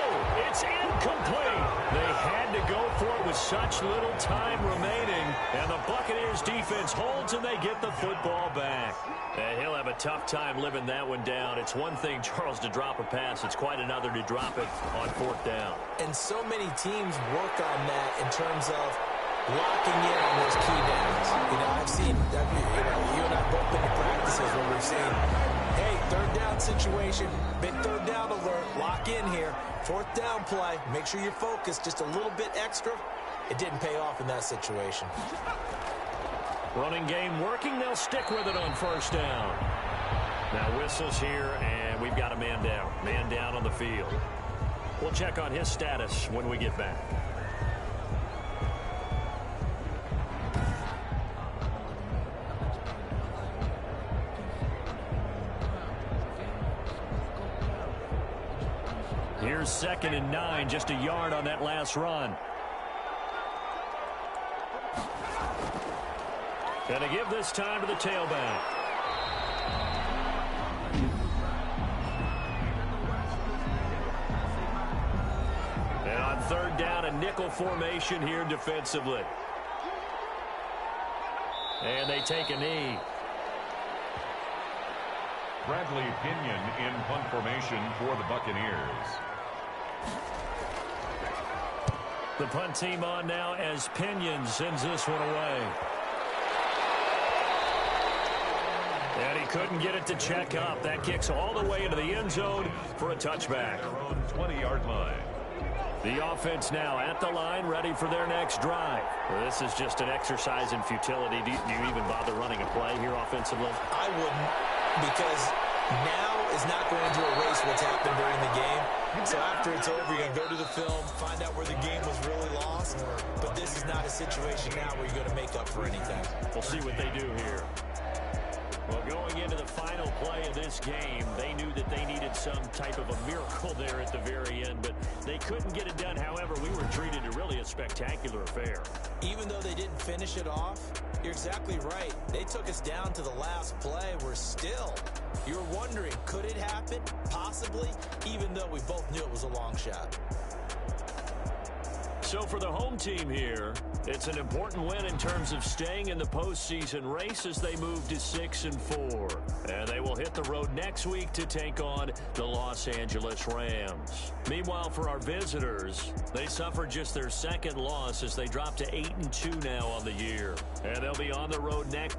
it's incomplete. They had to go for it with such little time remaining, and the Buccaneers defense holds, and they get the football back. And he'll have a tough time living that one down. It's one thing, Charles, to drop a pass. It's quite another to drop it on 4th down. And so many teams work on that in terms of locking in on those key downs. You know, I've seen, you and I both been to practices where we've seen, hey, 3rd down situation, big 3rd down alert, lock in here. 4th down play, make sure you're focused just a little bit extra. It didn't pay off in that situation. Running game working. They'll stick with it on first down. Now whistles here, and we've got a man down. Man down on the field. We'll check on his status when we get back. Here's 2nd and 9, just a yard on that last run. And to give this time to the tailback. And on 3rd down, a nickel formation here defensively. And they take a knee. Bradley Pinion in punt formation for the Buccaneers. The punt team on now as Pinion sends this one away. And he couldn't get it to check up. That kicks all the way into the end zone for a touchback. Their own 20-yard line. The offense now at the line, ready for their next drive. Well, this is just an exercise in futility. Do you even bother running a play here offensively? I wouldn't, because now is not going to erase what's happened during the game. So after it's over, you're going to go to the film, find out where the game was really lost. But this is not a situation now where you're going to make up for anything. We'll see what they do here. Well, going into the final play of this game, they knew that they needed some type of a miracle there at the very end, but they couldn't get it done. However, we were treated to really a spectacular affair. Even though they didn't finish it off, you're exactly right. They took us down to the last play. We're still, you're wondering, could it happen? Possibly, even though we both knew it was a long shot. So for the home team here, it's an important win in terms of staying in the postseason race as they move to 6-4. And they will hit the road next week to take on the Los Angeles Rams. Meanwhile, for our visitors, they suffered just their 2nd loss as they drop to 8-2 now on the year. And they'll be on the road next.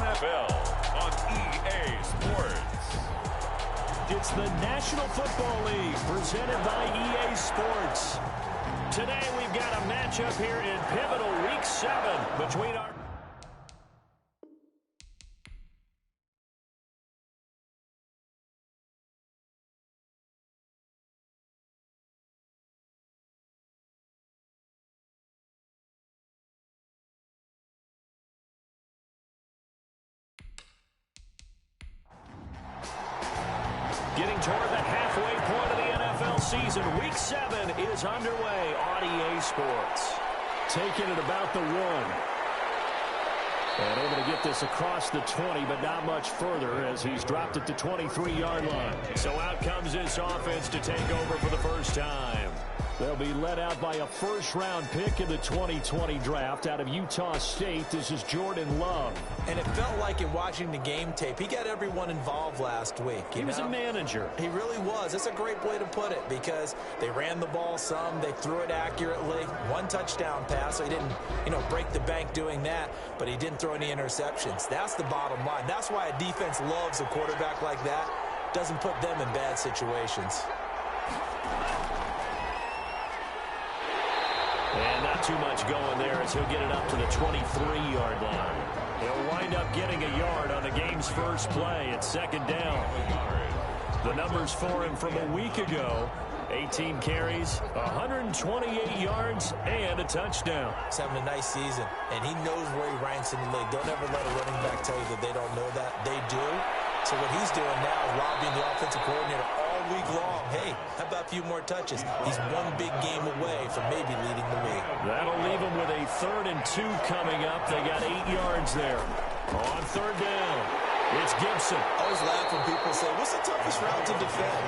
NFL on EA Sports. It's the National Football League presented by EA Sports. Today we've got a matchup here in pivotal Week 7 between our... Getting toward the halfway point of the NFL season. Week 7 is underway on EA Sports. Taking it about the 1. And able to get this across the 20, but not much further as he's dropped it to 23-yard line. So out comes this offense to take over for the first time. They'll be led out by a first-round pick in the 2020 draft out of Utah State. This is Jordan Love. And it felt like in watching the game tape, he got everyone involved last week. He was a manager. He really was. That's a great way to put it because they ran the ball some. They threw it accurately. 1 touchdown pass, so he didn't, break the bank doing that, but he didn't throw any interceptions. That's the bottom line. That's why a defense loves a quarterback like that. Doesn't put them in bad situations. And not too much going there as he'll get it up to the 23-yard line. He'll wind up getting a yard on the game's first play at 2nd down. The numbers for him from a week ago: 18 carries, 128 yards, and a touchdown. He's having a nice season, and he knows where he ranks in the league. Don't ever let a running back tell you that they don't know that. They do. So what he's doing now is lobbying the offensive coordinator all week long. Hey, how about a few more touches? He's one big game away from maybe leading the league. That'll leave him with a 3rd and 2 coming up. They got 8 yards there. On 3rd down, it's Gibson. I always laugh when people say, what's the toughest route to defend?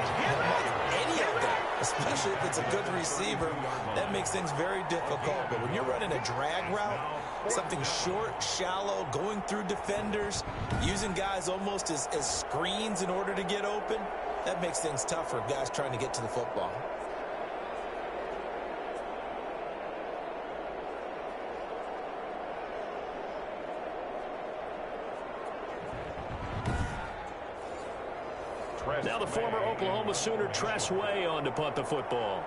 Any of them, especially if it's a good receiver. That makes things very difficult. But when you're running a drag route, something short, shallow, going through defenders, using guys almost as screens in order to get open, that makes things tough for guys trying to get to the football. Now the former Oklahoma Sooner Tress Way on to punt the football.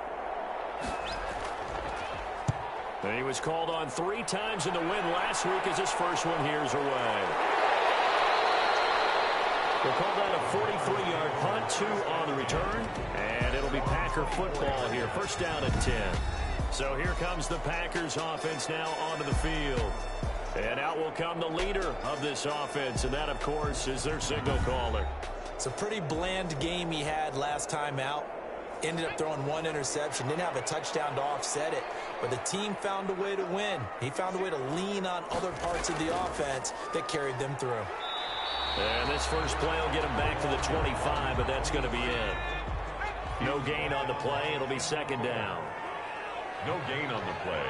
And he was called on 3 times in the win last week as his first one here's away. We'll call that a 43-yard punt, 2 on the return. And it'll be Packer football here. First down at 10. So here comes the Packers offense now onto the field. And out will come the leader of this offense. And that, of course, is their signal caller. It's a pretty bland game he had last time out. Ended up throwing 1 interception. Didn't have a touchdown to offset it. But the team found a way to win. He found a way to lean on other parts of the offense that carried them through. And this first play will get him back to the 25, but that's going to be it. No gain on the play. It'll be 2nd down. No gain on the play.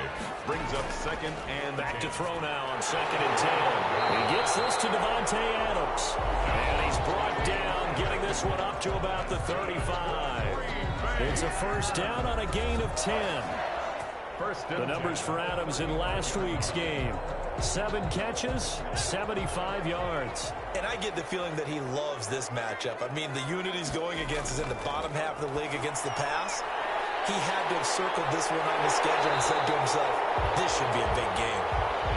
Brings up 2nd and back to throw now on 2nd and 10. He gets this to Devontae Adams. And he's brought down, getting this one up to about the 35. It's a first down on a gain of 10. The numbers for Adams in last week's game: 7 catches, 75 yards. And I get the feeling that he loves this matchup. I mean, the unit he's going against is in the bottom half of the league against the pass. He had to have circled this one on his schedule and said to himself, this should be a big game.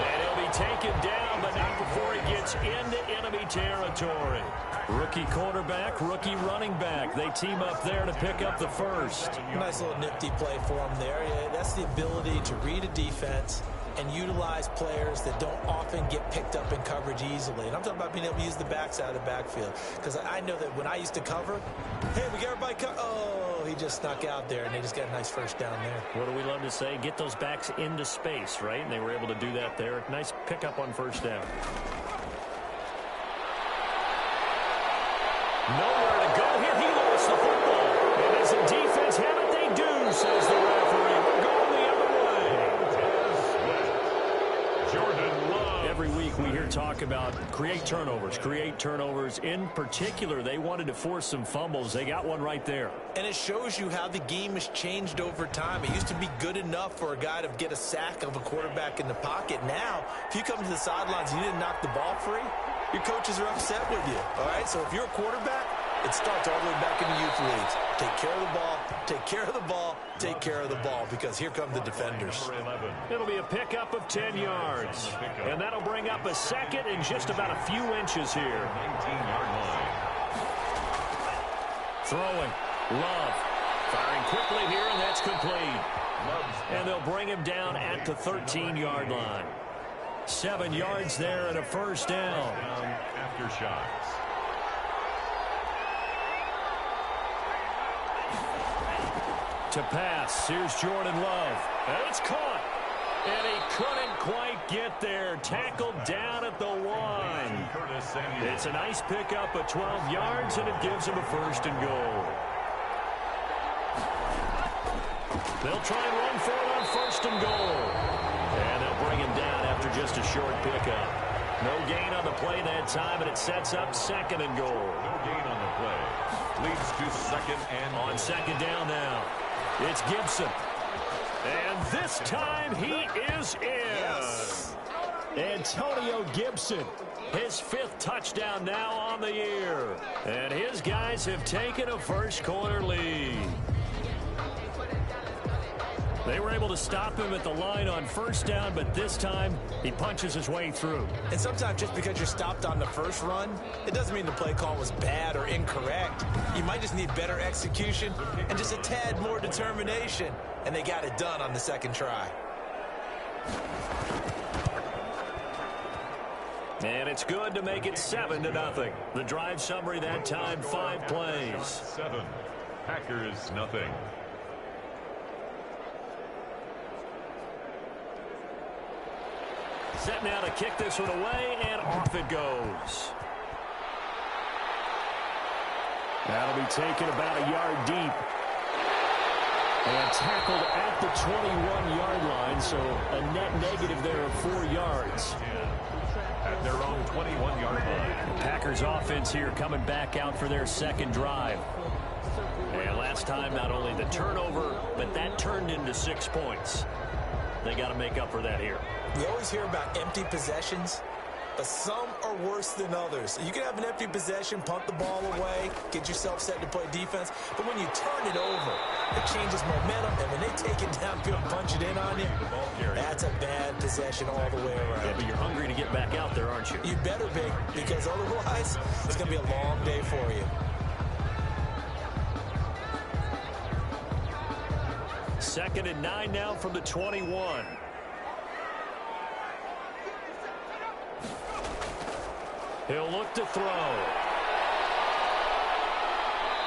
And he'll be taken down, but not before he gets into enemy territory. Rookie quarterback, rookie running back. They team up there to pick up the first. Nice little nifty play for him there. Yeah, that's the ability to read a defense and utilize players that don't often get picked up in coverage easily. And I'm talking about being able to use the backside of the backfield. Because I know that when I used to cover, hey, we got everybody oh, he just snuck out there, and they just got a nice first down there. What do we love to say? Get those backs into space, right? And they were able to do that there. Nice pickup on first down. Nowhere to go here. He lost the football. And as the defense have it, they do, says the referee. We're going the other way. Jordan Love. Every week we hear talk about create turnovers. In particular, they wanted to force some fumbles. They got one right there. And it shows you how the game has changed over time. It used to be good enough for a guy to get a sack of a quarterback in the pocket. Now, if you come to the sidelines and you didn't knock the ball free, your coaches are upset with you. All right, so if you're a quarterback, it starts all the way back in the youth leagues. Take care of the ball, take care of the ball, take care of the ball, because here come the defenders. It'll be a pickup of 10 yards. And that'll bring up a second and just about a few inches here. 19-yard line. Throwing. Love. Firing quickly here, and that's complete. And they'll bring him down at the 13-yard line. 7 yards there and a first down. Aftershocks. To pass. Here's Jordan Love. And it's caught. And he couldn't quite get there. Tackled down at the 1. It's a nice pickup of 12 yards, and it gives him a first and goal. They'll try and run for it on first and goal. And they'll bring him down after just a short pickup. No gain on the play that time, and it sets up second and goal. No gain on the play. Leads to second and on second down now. It's Gibson. And this time he is in. Yes. Antonio Gibson, his 5th touchdown now on the year. And his guys have taken a first quarter lead. They were able to stop him at the line on first down, but this time he punches his way through. And sometimes just because you're stopped on the first run, it doesn't mean the play call was bad or incorrect. You might just need better execution and just a tad more determination. And they got it done on the second try. And it's good to make it 7-0. The drive summary that time, 5 plays. 7. Packers nothing. Set now to kick this one away, and off it goes. That'll be taken about a yard deep. And tackled at the 21-yard line, so a net negative there of 4 yards. At their own 21-yard line. The Packers offense here coming back out for their second drive. And last time, not only the turnover, but that turned into 6 points. They got to make up for that here. We always hear about empty possessions, but some are worse than others. You can have an empty possession, punt the ball away, get yourself set to play defense, but when you turn it over, it changes momentum, and when they take it downfield and punch it in on you, that's a bad possession all the way around. Yeah, but you're hungry to get back out there, aren't you? You better be, because otherwise, it's going to be a long day for you. Second and 9 now from the 21. He'll look to throw.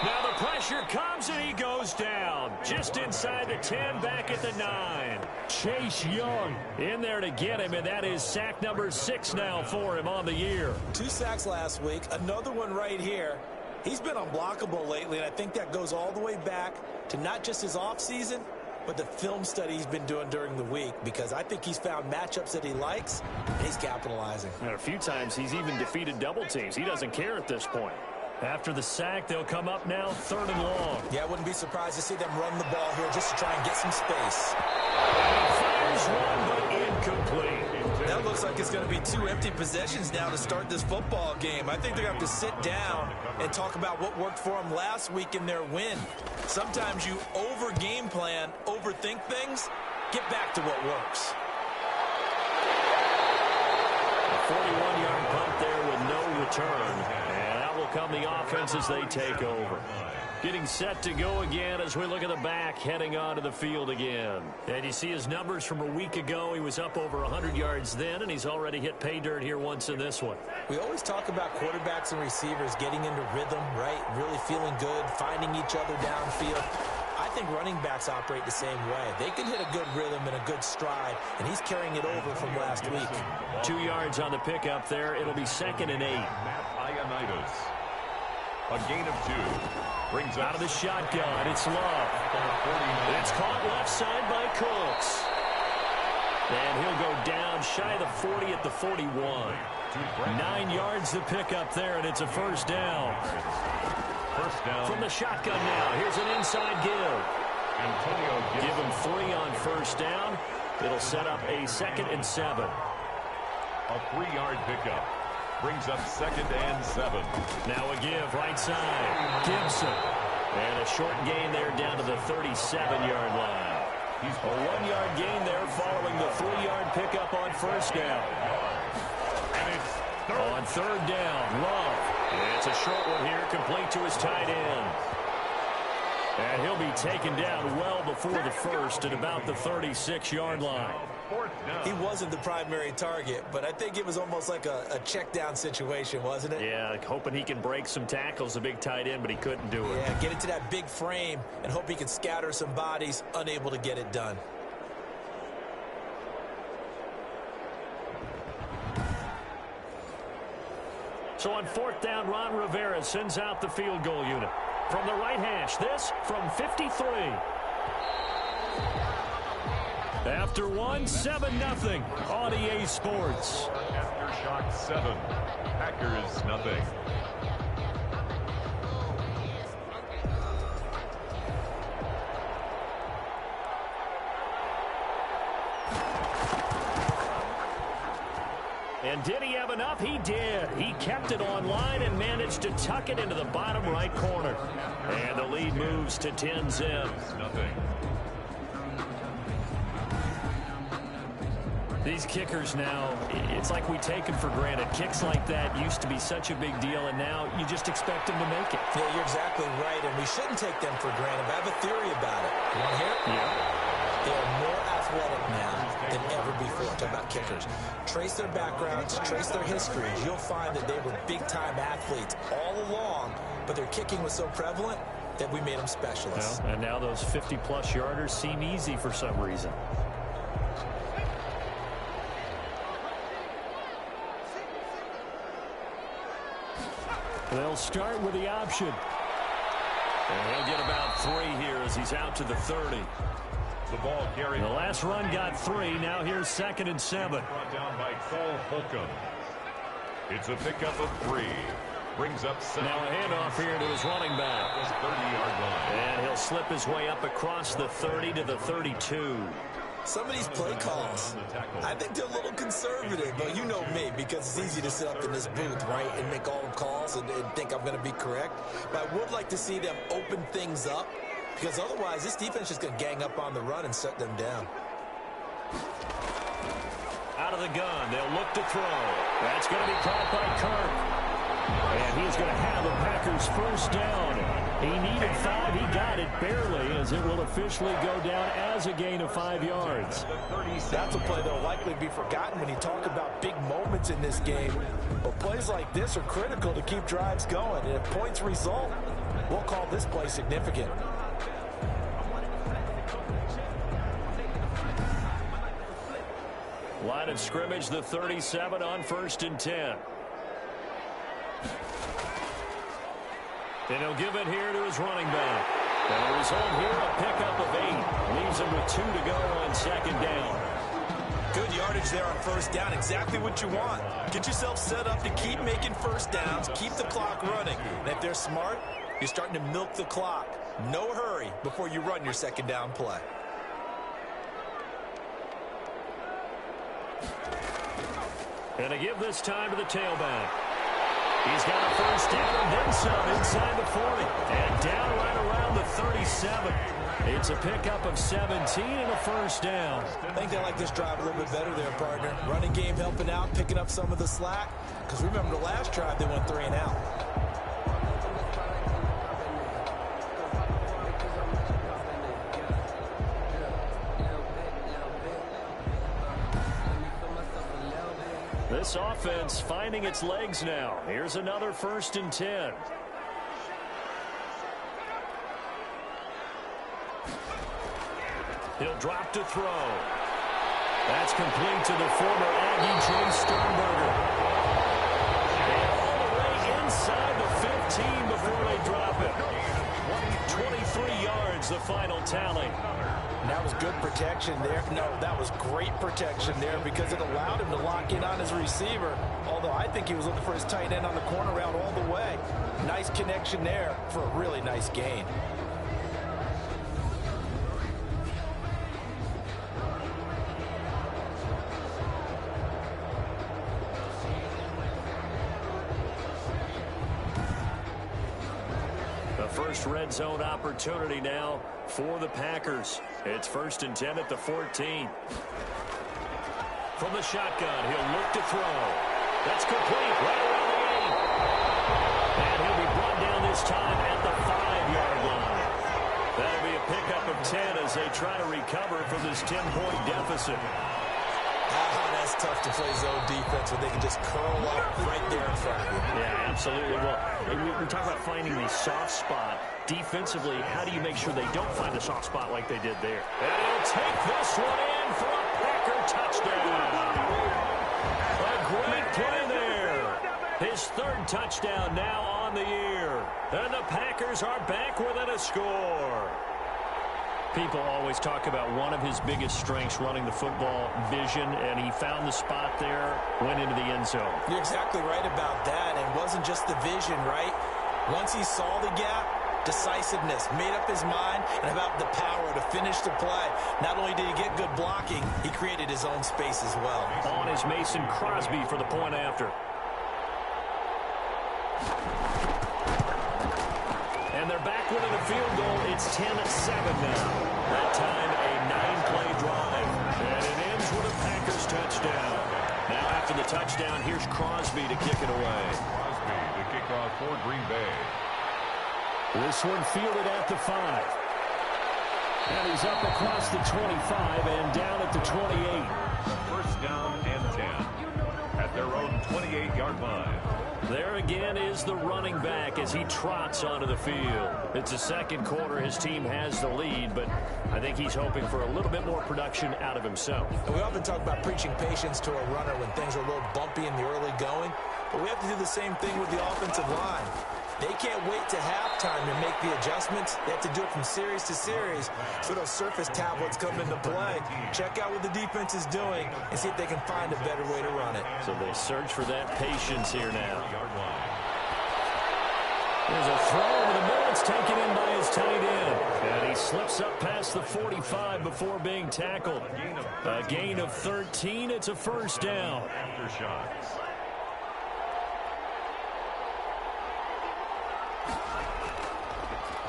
Now the pressure comes and he goes down. Just inside the 10, back at the 9. Chase Young in there to get him, and that is sack number 6 now for him on the year. 2 sacks last week, another one right here. He's been unblockable lately, and I think that goes all the way back to not just his offseason, but the film study he's been doing during the week, because I think he's found matchups that he likes, and he's capitalizing. And a few times he's even defeated double teams. He doesn't care at this point. After the sack, they'll come up now 3rd and long. Yeah, I wouldn't be surprised to see them run the ball here just to try and get some space. Fires one, but incomplete. That looks like it's going to be 2 empty possessions now to start this football game. I think they're going to have to sit down and talk about what worked for them last week in their win. Sometimes you over-game plan, overthink things. Get back to what works. A 41-yard punt there with no return. And out will come the offense as they take over. Getting set to go again as we look at the back, heading onto the field again. And you see his numbers from a week ago. He was up over 100 yards then, and he's already hit pay dirt here once in this one. We always talk about quarterbacks and receivers getting into rhythm, right? Really feeling good, finding each other downfield. I think running backs operate the same way. They can hit a good rhythm and a good stride, and he's carrying it over from last week. 2 yards on the pickup there. It'll be 2nd and 8. A gain of 2. Brings out of the shotgun. It's Love. It's caught left side by Cooks. And he'll go down shy of the 40 at the 41. 9 yards to pick up there, and it's a first down. First down. From the shotgun now. Here's an inside give. Give him 3 on first down. It'll set up a 2nd and 7. A 3-yard pickup. Brings up 2nd and 7. Now a give right side. Gibson. And a short gain there down to the 37-yard line. He's a 1-yard gain there following the 3-yard pickup on first down. And it's On third down, Love. It's a short one here, complete to his tight end. And he'll be taken down well before the first at about the 36-yard line. He wasn't the primary target, but I think it was almost like a check down situation, wasn't it? Yeah, hoping he can break some tackles, a big tight end, but he couldn't do it. Yeah, get into that big frame and hope he can scatter some bodies, unable to get it done. So on fourth down, Ron Rivera sends out the field goal unit. From the right hash, this from 53. After 7-0 on EA Sports. Aftershock 7. Packers nothing. And did he have enough? He did. He kept it online and managed to tuck it into the bottom right corner. And the lead moves to 10-zip. Nothing. These kickers now, it's like we take them for granted. Kicks like that used to be such a big deal, and now you just expect them to make it. Yeah, you're exactly right, and we shouldn't take them for granted. But I have a theory about it. You want to hear it? Yeah. They are more athletic now than ever before. Talk about kickers. Trace their backgrounds, trace their histories. You'll find that they were big-time athletes all along, but their kicking was so prevalent that we made them specialists. Well, and now those 50-plus yarders seem easy for some reason. They'll start with the option. And he'll get about 3 here as he's out to the 30. The ball carried. The last run got 3. Now here's 2nd and 7. Brought down by Cole Holcomb. It's a pickup of 3. Brings up 7. Now a handoff here to his running back. 30-yard line. And he'll slip his way up across the 30 to the 32. Some of these play calls, I think they're a little conservative, but you know me, because it's easy to sit up in this booth, right, and make all the calls and think I'm going to be correct. But I would like to see them open things up, because otherwise this defense is going to gang up on the run and shut them down. Out of the gun, they'll look to throw. That's going to be caught by Kirk. And he's going to have the Packers first down. He needed 5. He got it barely, as it will officially go down as a gain of 5 yards. That's a play that will likely be forgotten when you talk about big moments in this game. But plays like this are critical to keep drives going. And if points result, we'll call this play significant. Line of scrimmage, the 37 on 1st and 10. And he'll give it here to his running back. And the result here, a pickup of 8. Leaves him with 2 to go on 2nd down. Good yardage there on first down. Exactly what you want. Get yourself set up to keep making first downs, keep the clock running. And if they're smart, you're starting to milk the clock. No hurry before you run your 2nd down play. And to give this time to the tailback. He's got a first down and then some inside the 40. And down right around the 37. It's a pickup of 17 and a first down. I think they like this drive a little bit better there, partner. Running game helping out, picking up some of the slack. Because remember the last drive, they went 3 and out. This offense finding its legs now. Here's another 1st and 10. He'll drop to throw. That's complete to the former Aggie, Jay Sternberger. And all the way inside the 15 before they drop it. 23 yards, the final tally. And that was good protection there. No, that was great protection there because it allowed him to lock in on his receiver. Although I think he was looking for his tight end on the corner route all the way. Nice connection there for a really nice gain. first red zone opportunity now for the Packers. It's 1st and 10 at the 14. From the shotgun, he'll look to throw. That's complete right around the 8. And he'll be brought down this time at the 5-yard line. That'll be a pickup of 10 as they try to recover from this 10-point deficit. That's tough to play zone defense when they can just curl up right there in front of you. Yeah, absolutely. Well, we're talking about finding the soft spot. Defensively, how do you make sure they don't find a soft spot like they did there? And he'll take this one in for a Packer touchdown. A great play there. His 3rd touchdown now on the year. And the Packers are back within a score. People always talk about one of his biggest strengths, running the football, vision, and he found the spot there, went into the end zone. You're exactly right about that. And it wasn't just the vision, right? Once he saw the gap, decisiveness, made up his mind, and about the power to finish the play. Not only did he get good blocking, he created his own space as well. On is Mason Crosby for the point after. And they're back within a field goal. It's 10-7 now. That time, a 9-play drive. And it ends with a Packers touchdown. Now, after the touchdown, here's Crosby to kick it away. Crosby, the kickoff for Green Bay. This one fielded at the 5. And he's up across the 25 and down at the 28. 1st down and 10 at their own 28-yard line. There again is the running back as he trots onto the field. It's the 2nd quarter. His team has the lead, but I think he's hoping for a little bit more production out of himself. And we often talk about preaching patience to a runner when things are a little bumpy in the early going, but we have to do the same thing with the offensive line. They can't wait to halftime to make the adjustments. They have to do it from series to series so those surface tablets come into play. Check out what the defense is doing and see if they can find a better way to run it. So they search for that patience here now. There's a throw over the middle. It's taken in by his tight end. And he slips up past the 45 before being tackled. A gain of 13. It's a 1st down. Aftershots.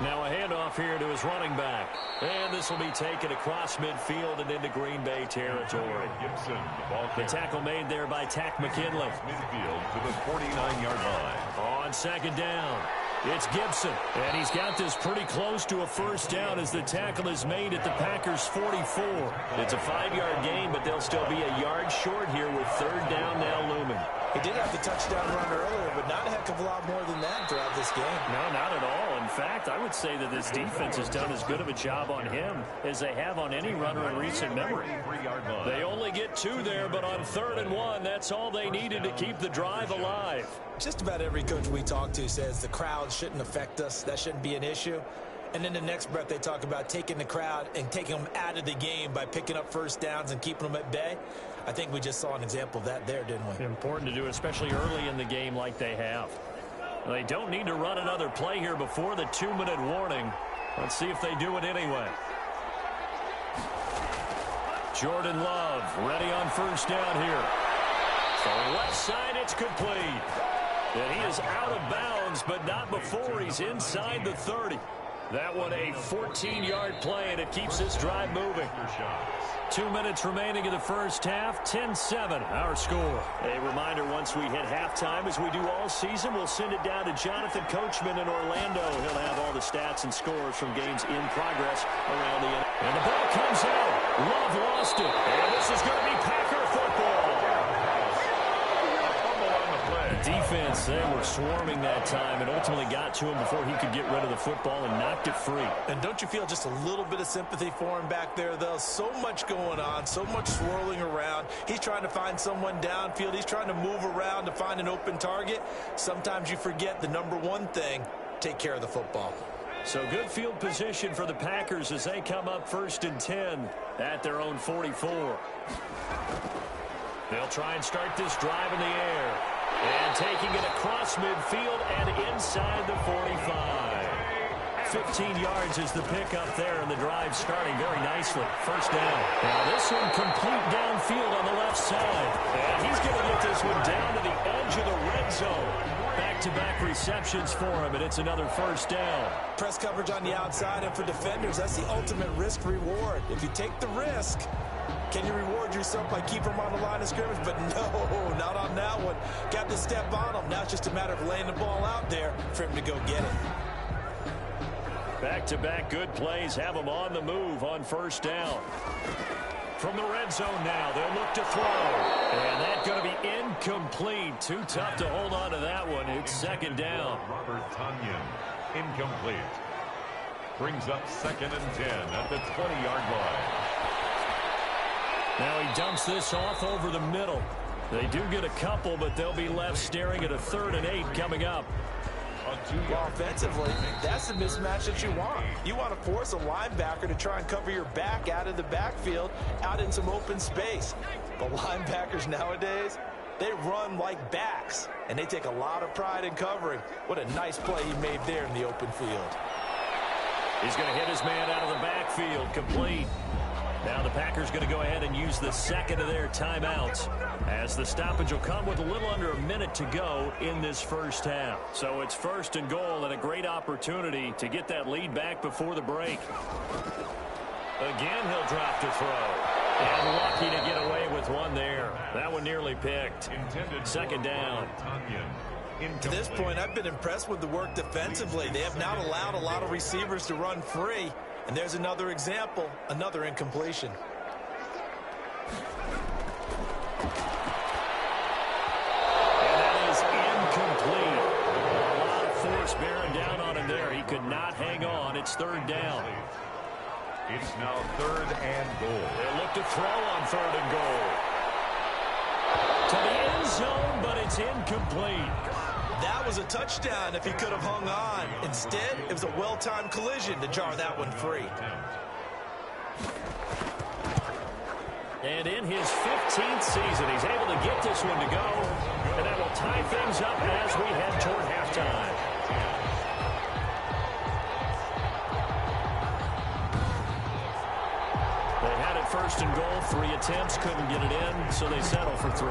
Now a handoff here to his running back. And this will be taken across midfield and into Green Bay territory. Gibson, the tackle made there by Tack McKinley. Midfield to the 49-yard line. On 2nd down, it's Gibson. And he's got this pretty close to a 1st down as the tackle is made at the Packers' 44. It's a 5-yard gain, but they'll still be a yard short here with 3rd down now looming. He did have the touchdown run earlier, but not a heck of a lot more than that throughout this game. No, not at all. In fact, I would say that this defense has done as good of a job on him as they have on any runner in recent memory. They only get 2 there, but on 3rd and 1, that's all they needed to keep the drive alive. Just about every coach we talk to says the crowd shouldn't affect us. That shouldn't be an issue. And then the next breath they talk about taking the crowd and taking them out of the game by picking up 1st downs and keeping them at bay. I think we just saw an example of that there, didn't we? Important to do it, especially early in the game like they have. They don't need to run another play here before the 2-minute warning. Let's see if they do it anyway. Jordan Love ready on 1st down here. So left side, it's complete. And he is out of bounds, but not before he's inside the 30. That one a 14-yard play, and it keeps this drive moving. 2 minutes remaining in the 1st half, 10-7, our score. A reminder, once we hit halftime, as we do all season, we'll send it down to Jonathan Coachman in Orlando. He'll have all the stats and scores from games in progress around the end. And the ball comes out. Love lost it. And this is going to be Packer football. Defense, they were swarming that time and ultimately got to him before he could get rid of the football and knocked it free. And don't you feel just a little bit of sympathy for him back there, though? So much going on, so much swirling around. He's trying to find someone downfield. He's trying to move around to find an open target. Sometimes you forget the number one thing, take care of the football. So good field position for the Packers as they come up 1st and 10 at their own 44. They'll try and start this drive in the air. And taking it across midfield and inside the 45. 15 yards is the pickup there, and the drive starting very nicely. 1st down. Now this one complete downfield on the left side. And he's going to get this one down to the edge of the red zone. Back-to-back receptions for him, and it's another first down. Press coverage on the outside, and for defenders, that's the ultimate risk-reward. If you take the risk, can you reward yourself by keeping them on the line of scrimmage? But no, not on that one. Got to step on them. Now it's just a matter of laying the ball out there for him to go get it. Back-to-back good plays have them on the move on first down. From the red zone now, they'll look to throw. And that's going to be incomplete. Too tough to hold on to that one. It's second down. Robert Tonyan, incomplete. Brings up 2nd and 10 at the 20-yard line. Now he dumps this off over the middle. They do get a couple, but they'll be left staring at a 3rd and 8 coming up. Well, offensively, that's the mismatch that you want. You want to force a linebacker to try and cover your back out of the backfield, out in some open space. But linebackers nowadays, they run like backs, and they take a lot of pride in covering. What a nice play he made there in the open field. He's going to hit his man out of the backfield, complete. Now the Packers going to go ahead and use the second of their timeouts, as the stoppage will come with a little under a minute to go in this first half. So it's 1st and goal, and a great opportunity to get that lead back before the break. Again, he'll drop to throw. And lucky to get away with one there. That one nearly picked. Second down. To this point, I've been impressed with the work defensively. They have not allowed a lot of receivers to run free. And there's another example, another incompletion. And that is incomplete. A lot of force bearing down on him there. He could not hang on. It's 3rd down. It's now 3rd and goal. They'll look to throw on 3rd and goal. To the end zone, but it's incomplete. That was a touchdown if he could have hung on. Instead, it was a well-timed collision to jar that one free. And in his 15th season, he's able to get this one to go. And that will tie things up as we head toward halftime. They had it 1st and goal. 3 attempts, couldn't get it in, so they settle for 3.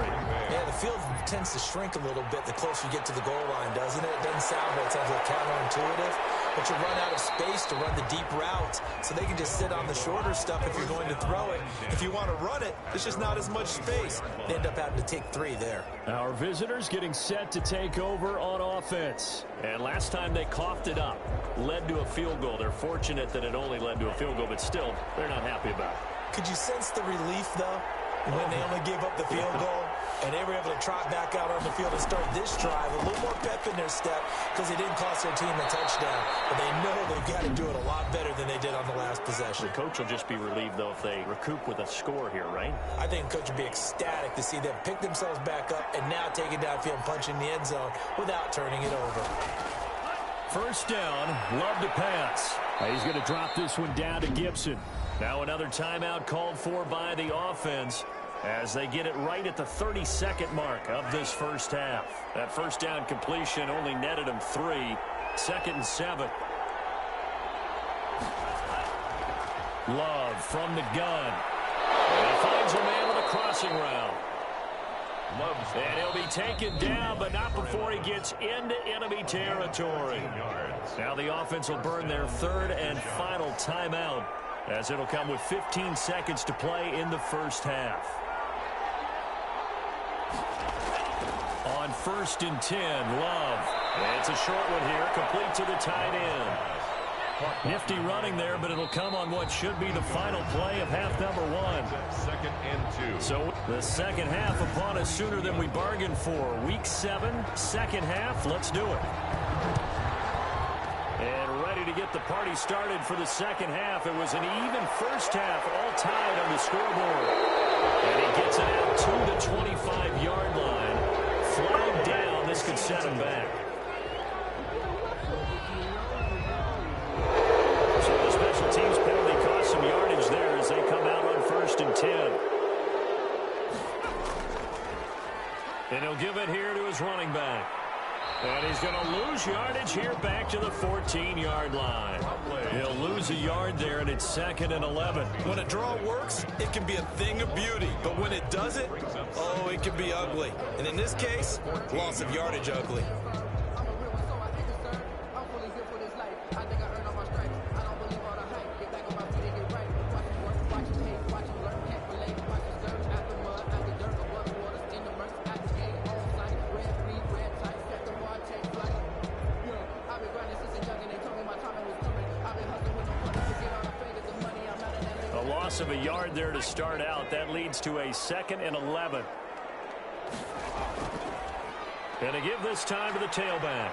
Yeah, the field tends to shrink a little bit the closer you get to the goal line, doesn't it? It doesn't sound like it sounds like counterintuitive, but you run out of space to run the deep routes, so they can just sit on the shorter stuff if you're going to throw it. If you want to run it, there's just not as much space. They end up having to take 3 there. Our visitors getting set to take over on offense. And last time they coughed it up, led to a field goal. They're fortunate that it only led to a field goal, but still, they're not happy about it. Could you sense the relief, though, when they only gave up the field goal and they were able to trot back out on the field and start this drive? A little more pep in their step because they didn't cost their team a touchdown. But they know they've got to do it a lot better than they did on the last possession. The coach will just be relieved, though, if they recoup with a score here, right? I think the coach would be ecstatic to see them pick themselves back up and now take it downfield and punch in the end zone without turning it over. First down, Love to pass. He's going to drop this one down to Gibson. Now another timeout called for by the offense as they get it right at the 32nd mark of this first half. That first down completion only netted them 3. 2nd and 7. Love from the gun. And he finds a man with a crossing route. And he'll be taken down, but not before he gets into enemy territory. Now the offense will burn their 3rd and final timeout, as it'll come with 15 seconds to play in the first half. On 1st and 10, Love. And it's a short one here, complete to the tight end. Nifty running there, but it'll come on what should be the final play of half number 1. 2nd and 2. So the second half upon us sooner than we bargained for. Week 7, second half. Let's do it. And ready to get the party started for the second half. It was an even first half, all tied on the scoreboard. And he gets it out to the 25-yard line. Flag down. This could set him back. So the special teams penalty cost some yardage there as they come out on 1st and 10. And he'll give it here to his running back. And he's going to lose yardage here back to the 14-yard line. He'll lose a yard there, and it's 2nd and 11. When a draw works, it can be a thing of beauty. But when it doesn't, oh, it can be ugly. And in this case, loss of yardage ugly. loss of a yard there to start out. That leads to a 2nd and 11. And to give this time to the tailback.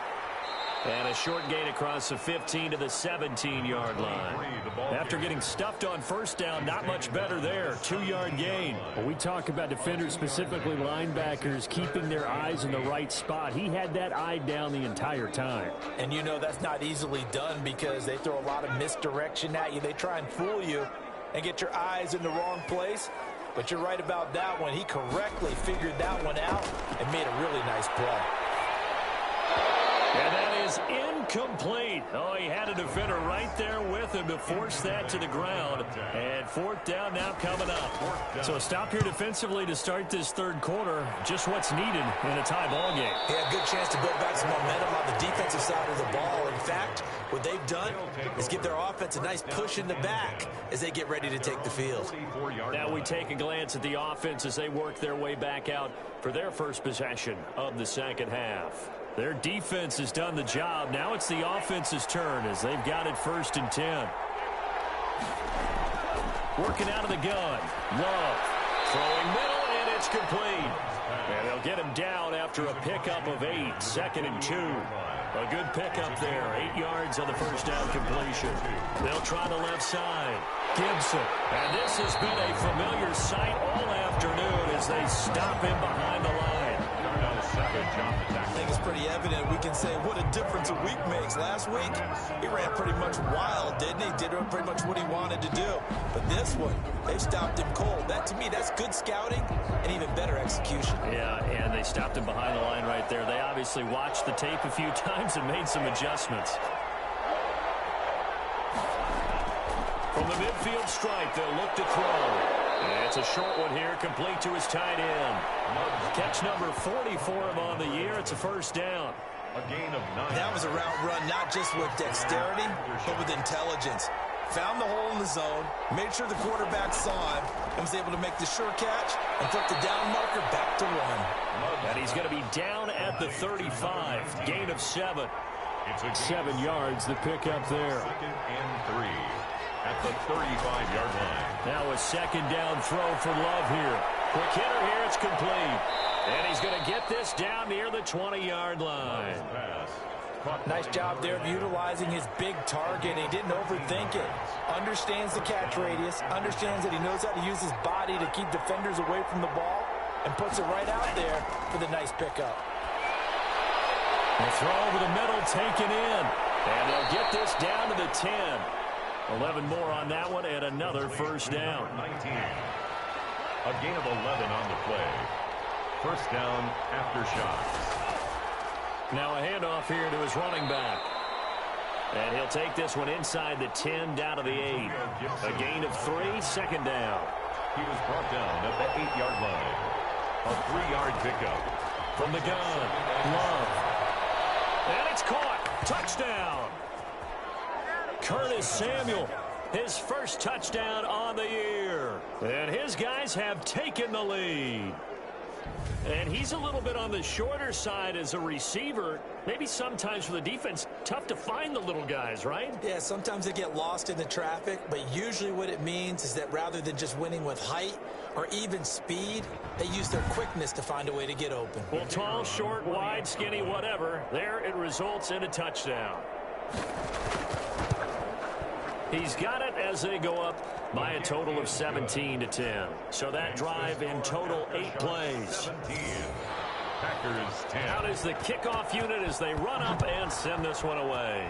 And a short gain across the 15 to the 17-yard line. After getting stuffed on first down, not much better there. 2-yard gain. Well, we talk about defenders, specifically linebackers, keeping their eyes in the right spot. He had that eye down the entire time. And you know that's not easily done because they throw a lot of misdirection at you. They try and fool you and get your eyes in the wrong place. But you're right about that one. He correctly figured that one out and made a really nice play. And that is incomplete. Oh, he had a defender right there with him to force that to the ground. And 4th down now coming up. So a stop here defensively to start this 3rd quarter. Just what's needed in a tie ball game. Yeah, good chance to build back some momentum on the defensive side of the ball. In fact, what they've done is give their offense a nice push in the back as they get ready to take the field. Now we take a glance at the offense as they work their way back out for their first possession of the 2nd half. Their defense has done the job. Now it's the offense's turn as they've got it 1st and 10. Working out of the gun. Love. Throwing middle, and it's complete. And they'll get him down after a pickup of 8. 2nd and 2. A good pickup there. 8 yards on the first down completion. They'll try the left side. Gibson. And this has been a familiar sight all afternoon as they stop him behind the line. I think it's pretty evident. We can say what a difference a week makes. Last week, he ran pretty much wild, didn't he? Did pretty much what he wanted to do. But this one, they stopped him cold. That, to me, that's good scouting and even better execution. Yeah, and they stopped him behind the line right there. They obviously watched the tape a few times and made some adjustments. From the midfield stripe, they'll look to throw. And it's a short one here, complete to his tight end. Catch number 40 for him on the year. It's a 1st down. A gain of 9. That was a route run, not just with dexterity, but with intelligence. Found the hole in the zone, made sure the quarterback saw him, and was able to make the sure catch and flip the down marker back to 1. And he's going to be down at the 35. Gain of 7. 7 yards, the pickup there. 2nd and 3. At the 35-yard line. Now a 2nd down throw for Love here. Quick hitter here, it's complete. And he's going to get this down near the 20-yard line. Nice job there of utilizing his big target. He didn't overthink it. Understands the catch radius. Understands that he knows how to use his body to keep defenders away from the ball. And puts it right out there for the nice pickup. The throw over the middle taken in. And they'll get this down to the 10. 11 more on that one, and another 1st down. 19. A gain of 11 on the play. 1st down after shots. Now a handoff here to his running back. And he'll take this one inside the 10 down to the 8. A gain of 3, 2nd down. He was brought down at the 8-yard line. A 3-yard pickup. From the gun, Love. And it's caught. Touchdown. Curtis Samuel, his 1st touchdown on the year. And his guys have taken the lead. And he's a little bit on the shorter side as a receiver. Maybe sometimes for the defense, tough to find the little guys, right? Yeah, sometimes they get lost in the traffic, but usually what it means is that rather than just winning with height or even speed, they use their quickness to find a way to get open. Well, tall, short, wide, skinny, whatever, there it results in a touchdown. He's got it as they go up by a total of 17-10. So that drive in total 8 plays. 17. Packers 10. Out is the kickoff unit as they run up and send this one away.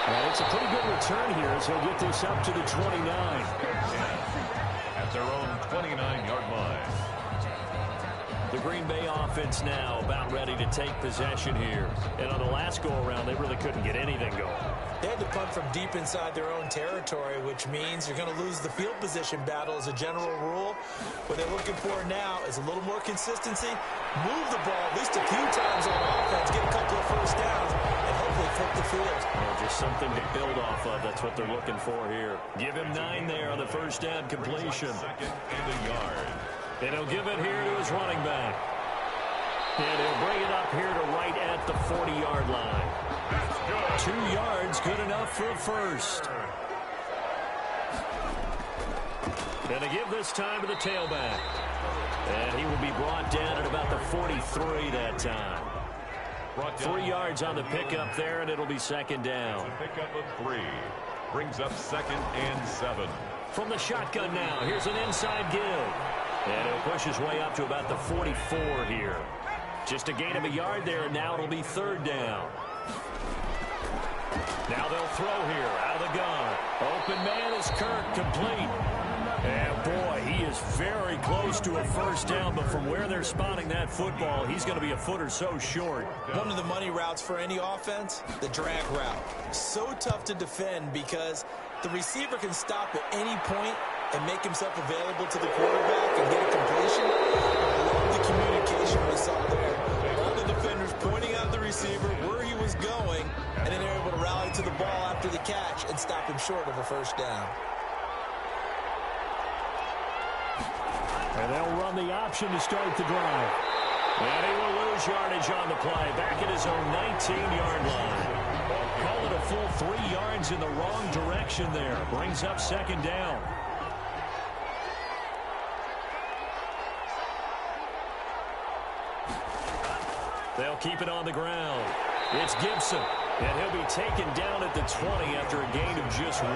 And it's a pretty good return here as they'll get this up to the 29. At their own 29-yard line. The Green Bay offense now about ready to take possession here. And on the last go-around, they really couldn't get anything going. They had to punt from deep inside their own territory, which means you're going to lose the field position battle as a general rule. What they're looking for now is a little more consistency, move the ball at least a few times on offense, get a couple of 1st downs, and hopefully flip the field. Well, just something to build off of. That's what they're looking for here. Give him 9 there on the 1st down completion. 2nd and a yard. And he'll give it here to his running back. And he'll bring it up here to right at the 40-yard line. 2 yards, good enough for a first. And they give this time to the tailback. And he will be brought down at about the 43 that time. 3 yards on the pickup there, and it'll be second down. Pickup of 3. Brings up 2nd and 7. From the shotgun now, here's an inside give. And he'll push his way up to about the 44 here. Just a gain of a yard there, and now it'll be 3rd down. Now they'll throw here, out of the gun. Open man is Kirk, complete. And boy, he is very close to a first down, but from where they're spotting that football, he's going to be a foot or so short. One of the money routes for any offense, the drag route. So tough to defend because the receiver can stop at any point and make himself available to the quarterback and get a completion. I love the communication we saw there. All the defenders pointing out the receiver, where he was going, and then they're able to rally to the ball after the catch and stop him short of a first down. And they'll run the option to start the drive. And he will lose yardage on the play, back at his own 19-yard line. Call it a full 3 yards in the wrong direction there. Brings up second down. They'll keep it on the ground. It's Gibson, and he'll be taken down at the 20 after a gain of just 1.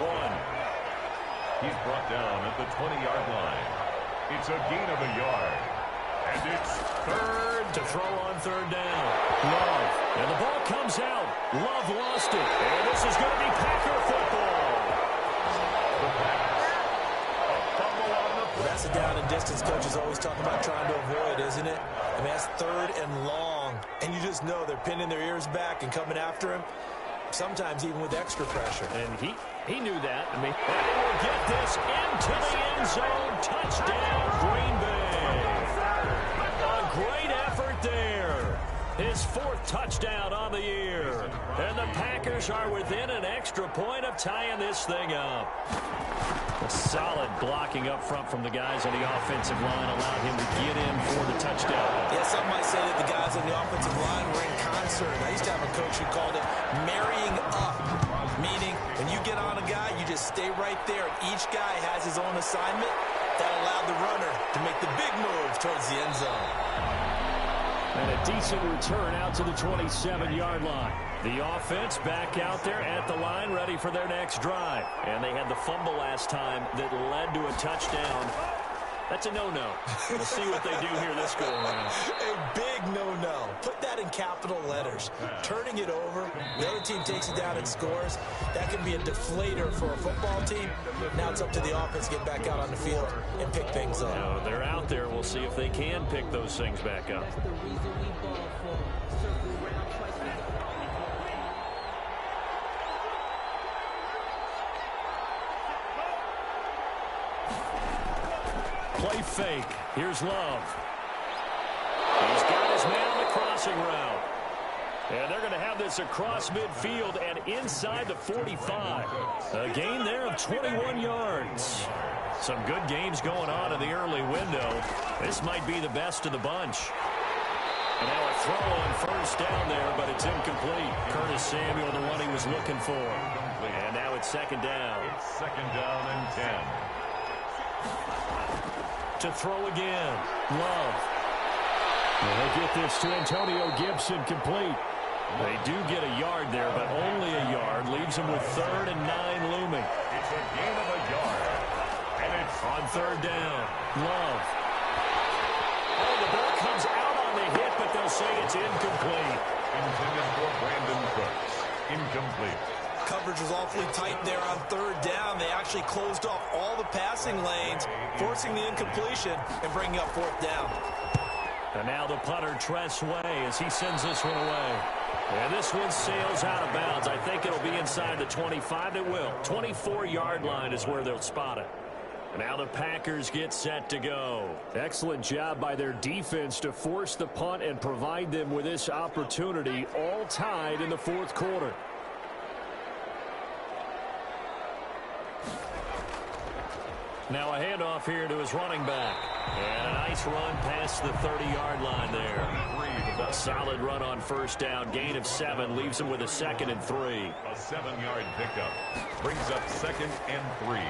He's brought down at the 20-yard line. It's a gain of a yard. And it's 3rd to throw on 3rd down. Love. And the ball comes out. Love lost it. And this is going to be Packer football. The Packers. A fumble on the play. That's a down and distance coach is always talking about trying to avoid, isn't it? I mean, that's 3rd and long. And you just know they're pinning their ears back and coming after him. Sometimes even with extra pressure. And he knew that. I mean, and he will get this into the end zone. Touchdown, Green Bay. A great effort there. His 4th touchdown on the year. And the Packers are within an extra point of tying this thing up. A solid blocking up front from the guys on the offensive line allowed him to get in for the touchdown. Yeah, some might say that the guys on the offensive line were in concert. I used to have a coach who called it marrying up, meaning when you get on a guy, you just stay right there. Each guy has his own assignment. That allowed the runner to make the big move towards the end zone. And a decent return out to the 27-yard line. The offense back out there at the line, ready for their next drive. And they had the fumble last time that led to a touchdown. That's a no-no. We'll see what they do here this go around. A big no-no. Put that in capital letters. Turning it over, the other team takes it down and scores. That can be a deflator for a football team. Now it's up to the offense to get back out on the field and pick things up. Now, they're out there. We'll see if they can pick those things back up. Play fake. Here's Love. He's got his man on the crossing route. And they're going to have this across midfield and inside the 45. A gain there of 21 yards. Some good games going on in the early window. This might be the best of the bunch. And now a throw on first down there, but it's incomplete. Curtis Samuel, the one he was looking for. And now it's second down. It's 2nd down and 10. To throw again. Love. And they get this to Antonio Gibson, complete. They do get a yard there, but only a yard. Leaves them with 3rd and 9 looming. It's a gain of a yard. And it's on 3rd down. Love. Oh, the ball comes out on the hit, but they'll say it's incomplete. intended for Brandon Cooks. Incomplete. Coverage was awfully tight there on 3rd down. They actually closed off all the passing lanes, forcing the incompletion and bringing up 4th down. And now the punter, Tress Way, as he sends this one away. And this one sails out of bounds. I think it'll be inside the 25. It will. 24-yard line is where they'll spot it. And now the Packers get set to go. Excellent job by their defense to force the punt and provide them with this opportunity, all tied in the 4th quarter. Now a handoff here to his running back. And a nice run past the 30-yard line there. A solid run on first down. Gain of 7 leaves him with a 2nd and 3. A 7-yard pickup brings up 2nd and 3.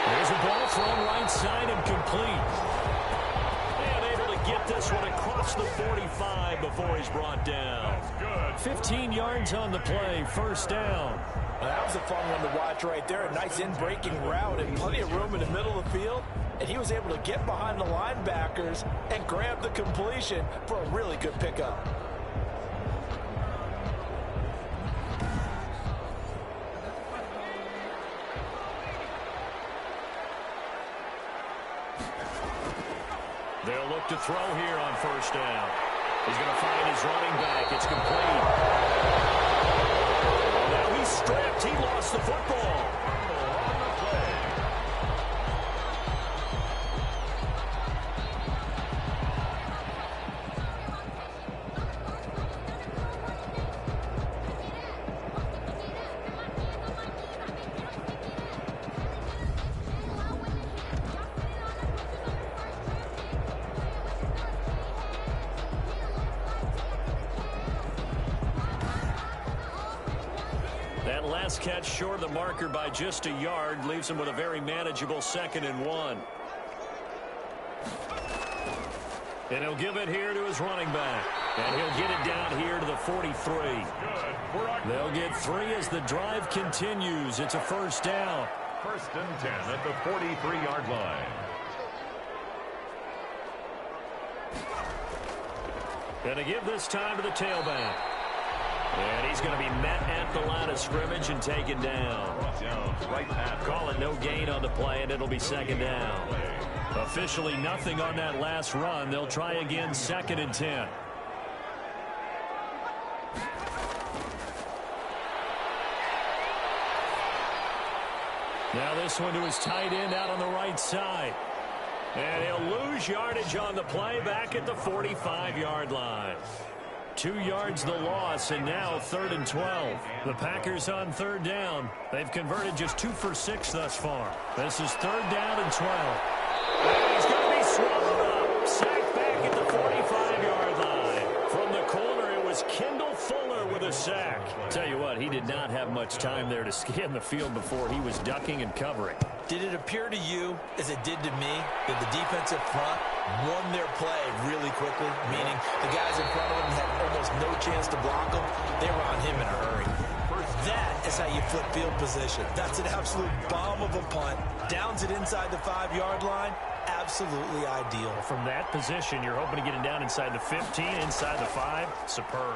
There's a ball thrown right side and complete. And able to get this one across the 45 before he's brought down. That's good. 15 yards on the play, first down. Well, that was a fun one to watch right there. A nice in-breaking route and plenty of room in the middle of the field. And he was able to get behind the linebackers and grab the completion for a really good pickup. They'll look to throw here on first down. He's going to find his running back. It's complete. Now he's stripped. He lost the football. That last catch short of the marker by just a yard leaves him with a very manageable 2nd and 1. And he'll give it here to his running back. And he'll get it down here to the 43. They'll get 3 as the drive continues. It's a first down. 1st and 10 at the 43-yard line. Going to give this time to the tailback. And he's going to be met at the line of scrimmage and taken down. Call it no gain on the play, and it'll be 2nd down. Officially nothing on that last run. They'll try again, 2nd and 10. Now this one to his tight end out on the right side. And he'll lose yardage on the play back at the 45-yard line. 2 yards the loss, and now 3rd and 12. The Packers on 3rd down. They've converted just 2 for 6 thus far. This is 3rd down and 12. And he's going to be swallowed up. Sacked back at the 45-yard line. From the corner, it was Kendall Fuller with a sack. Tell you what, he did not have much time there to scan the field before he was ducking and covering. Did it appear to you, as it did to me, that the defensive front won their play really quickly? Meaning the guys in front of them had almost no chance to block them. They were on him in a hurry. That is how you flip field position. That's an absolute bomb of a punt. Downs it inside the 5-yard line. Absolutely ideal. From that position, you're hoping to get it down inside the 15, inside the 5. Superb.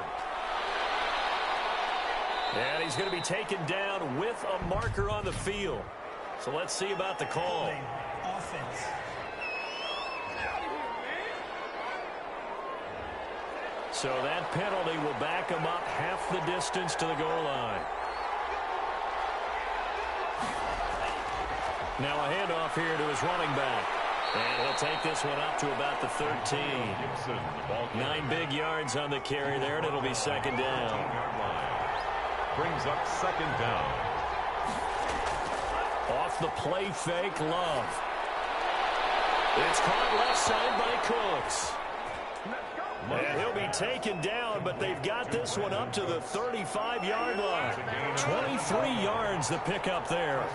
And he's going to be taken down with a marker on the field. So let's see about the call. Offense. So that penalty will back him up half the distance to the goal line. Now a handoff here to his running back. And he'll take this one up to about the 13. 9 big yards on the carry there, and it'll be 2nd down. Brings up 2nd down. Off the play fake, Love. It's caught left side by Cooks. And he'll be taken down, but they've got this one up to the 35-yard line. 23 yards the pickup there.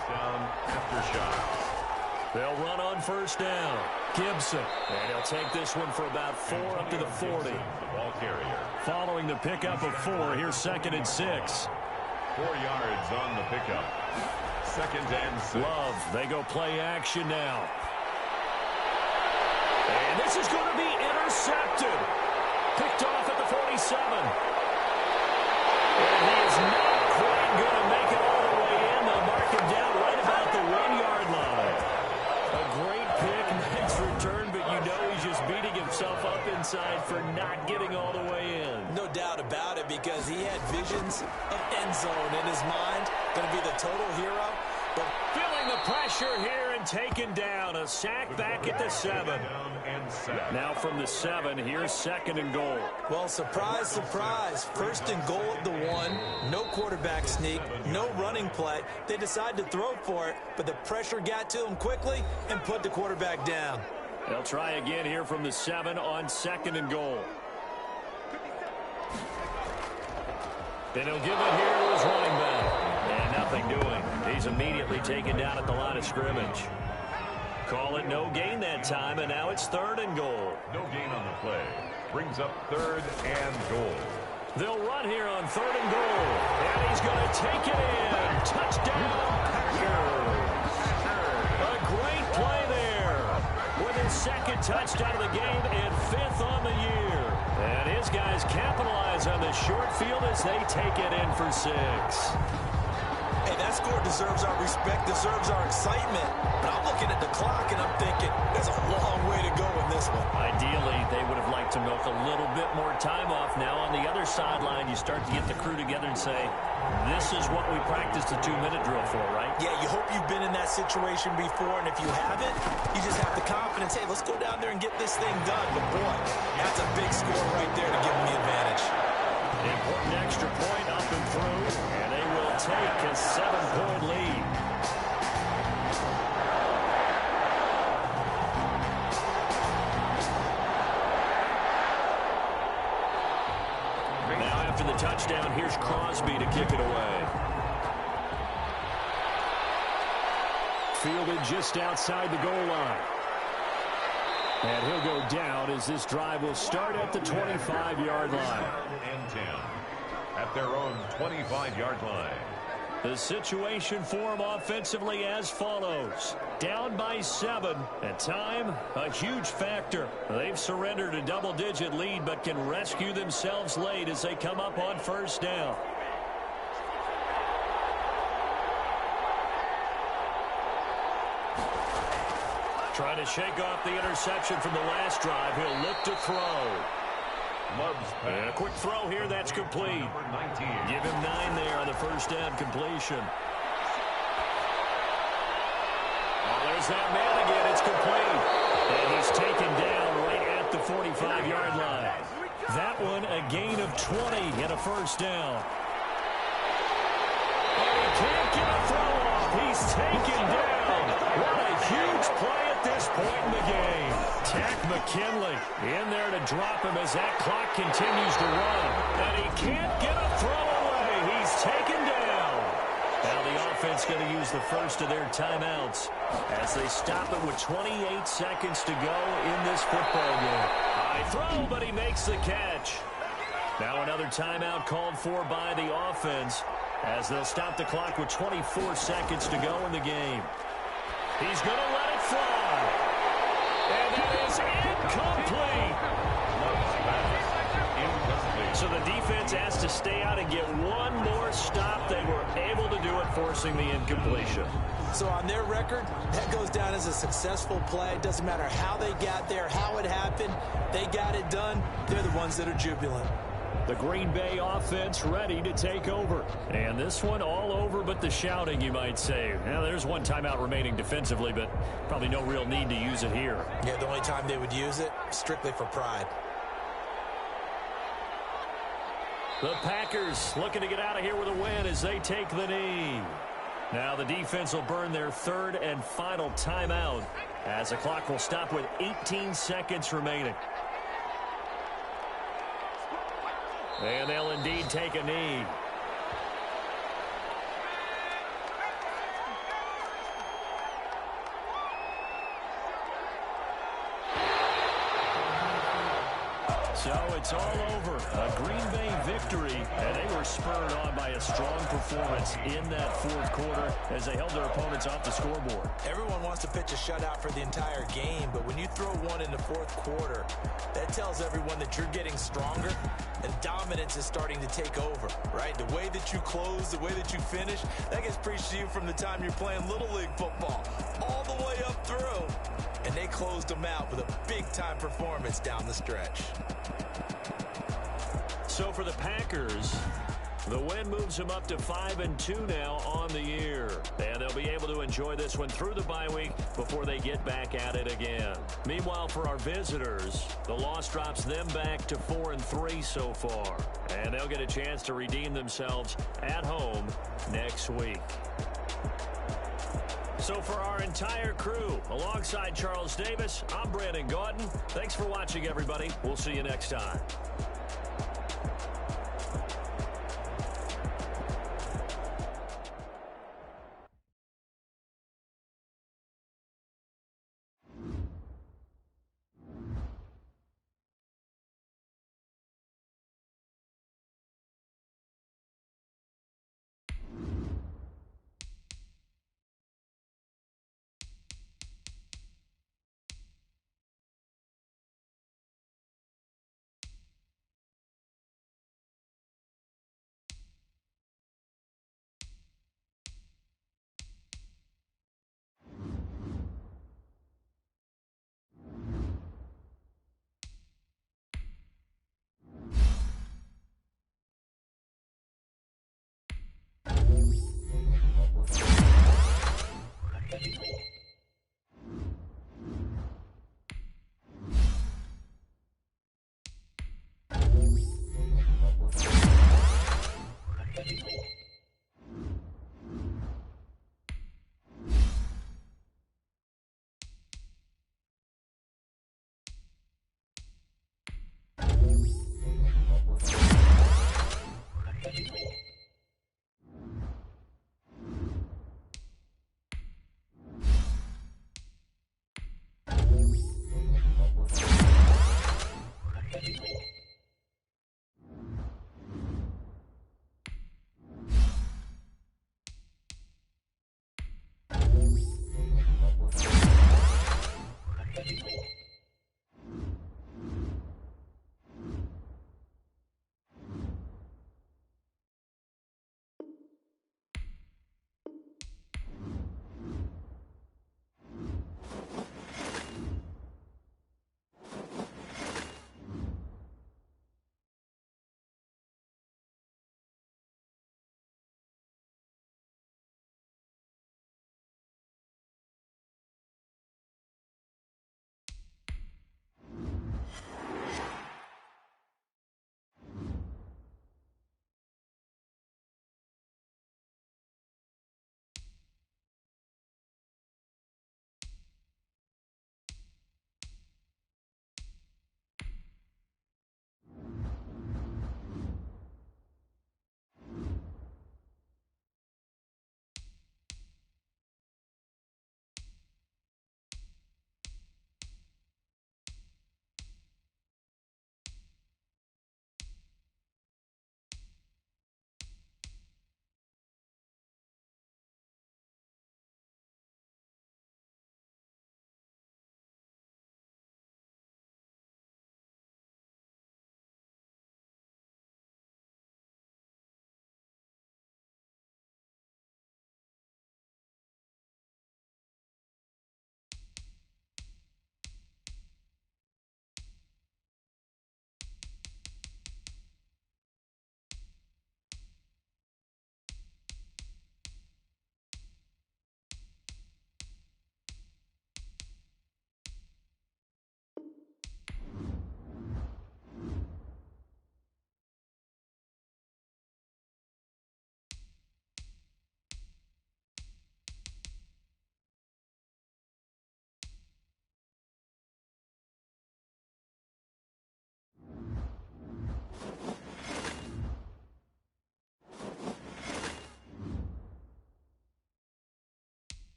After shot. They'll run on first down. Gibson. And he'll take this one for about 4 up to the 40. The ball carrier. Following the pickup of 4, here's 2nd and 6. 4 yards on the pickup. 2nd and 6. Love, they go play action now. And this is going to be intercepted. Picked off at the 47. And he is not quite going to make it all the way in. They'll mark him down right about the 1-yard line. A great pick, nice return, but you know he's just beating himself up inside for not getting all the way in. No doubt about it, because he had visions of end zone in his mind. Going to be the total hero. But filling the pressure here and taken down. A sack back at the 7. Now from the 7, here's 2nd and goal. Well, surprise, surprise. 1st and goal at the 1. No quarterback sneak, no running play. They decide to throw for it, but the pressure got to them quickly and put the quarterback down. They'll try again here from the 7 on 2nd and goal. Then he'll give it here to his running back. And nothing doing. He's immediately taken down at the line of scrimmage. Call it no gain that time, and now it's 3rd and goal. No gain on the play. Brings up 3rd and goal. They'll run here on 3rd and goal. And he's going to take it in. Touchdown, Packers. A great play there. With his 2nd touchdown of the game and 5th on the year. And his guys capitalize on the short field as they take it in for 6. Hey, that score deserves our respect, deserves our excitement. But I'm looking at the clock, and I'm thinking there's a long way to go in this one. Ideally, they would have liked to milk a little bit more time off. Now on the other sideline, you start to get the crew together and say, this is what we practiced a 2-minute drill for, right? Yeah, you hope you've been in that situation before, and if you haven't, you just have the confidence, hey, let's go down there and get this thing done. But, boy, that's a big score right there to give them the advantage. An important extra point up and through, and they will take a 7-point lead. Now after the touchdown, here's Crosby to kick it away. Fielded just outside the goal line. And he'll go down as this drive will start at the 25-yard line. And 10 at their own 25-yard line. The situation for them offensively as follows. Down by 7. At time, a huge factor. They've surrendered a double-digit lead but can rescue themselves late as they come up on 1st down. Trying to shake off the interception from the last drive. He'll look to throw. And a quick throw here, that's complete. Give him 9 there on the 1st down completion. Oh, there's that man again. It's complete. And he's taken down right at the 45-yard line. That one a gain of 20 and a 1st down. And he can't get a throw off. He's taken down. What a huge play at this point in the game. Tack McKinley in there to drop him as that clock continues to run. And he can't get a throw away. He's taken down. Now the offense going to use the first of their timeouts as they stop it with 28 seconds to go in this football game. High throw, but he makes the catch. Now another timeout called for by the offense as they'll stop the clock with 24 seconds to go in the game. He's going to let it fly. And that is incomplete. So the defense has to stay out and get one more stop. They were able to do it, forcing the incompletion. So on their record, that goes down as a successful play. It doesn't matter how they got there, how it happened. They got it done. They're the ones that are jubilant. The Green Bay offense ready to take over. And this one all over but the shouting, you might say. Now, there's one timeout remaining defensively, but probably no real need to use it here. Yeah, the only time they would use it, strictly for pride. The Packers looking to get out of here with a win as they take the knee. Now the defense will burn their 3rd and final timeout as the clock will stop with 18 seconds remaining. And they'll indeed take a knee. So it's all over. A Green Bay victory, and they were spurred on by a strong performance in that 4th quarter as they held their opponents off the scoreboard. Everyone wants to pitch a shutout for the entire game, but when you throw one in the 4th quarter, that tells everyone that you're getting stronger and dominance is starting to take over, right? The way that you close, the way that you finish, that gets preached to you from the time you're playing Little League football all the way up through. And they closed them out with a big-time performance down the stretch. So for the Packers, The win moves them up to 5-2 now on the year. And they'll be able to enjoy this one through the bye week before they get back at it again. Meanwhile, for our visitors, the loss drops them back to 4-3 so far. And they'll get a chance to redeem themselves at home next week. So for our entire crew, alongside Charles Davis, I'm Brandon Gaudin. Thanks for watching, everybody. We'll see you next time.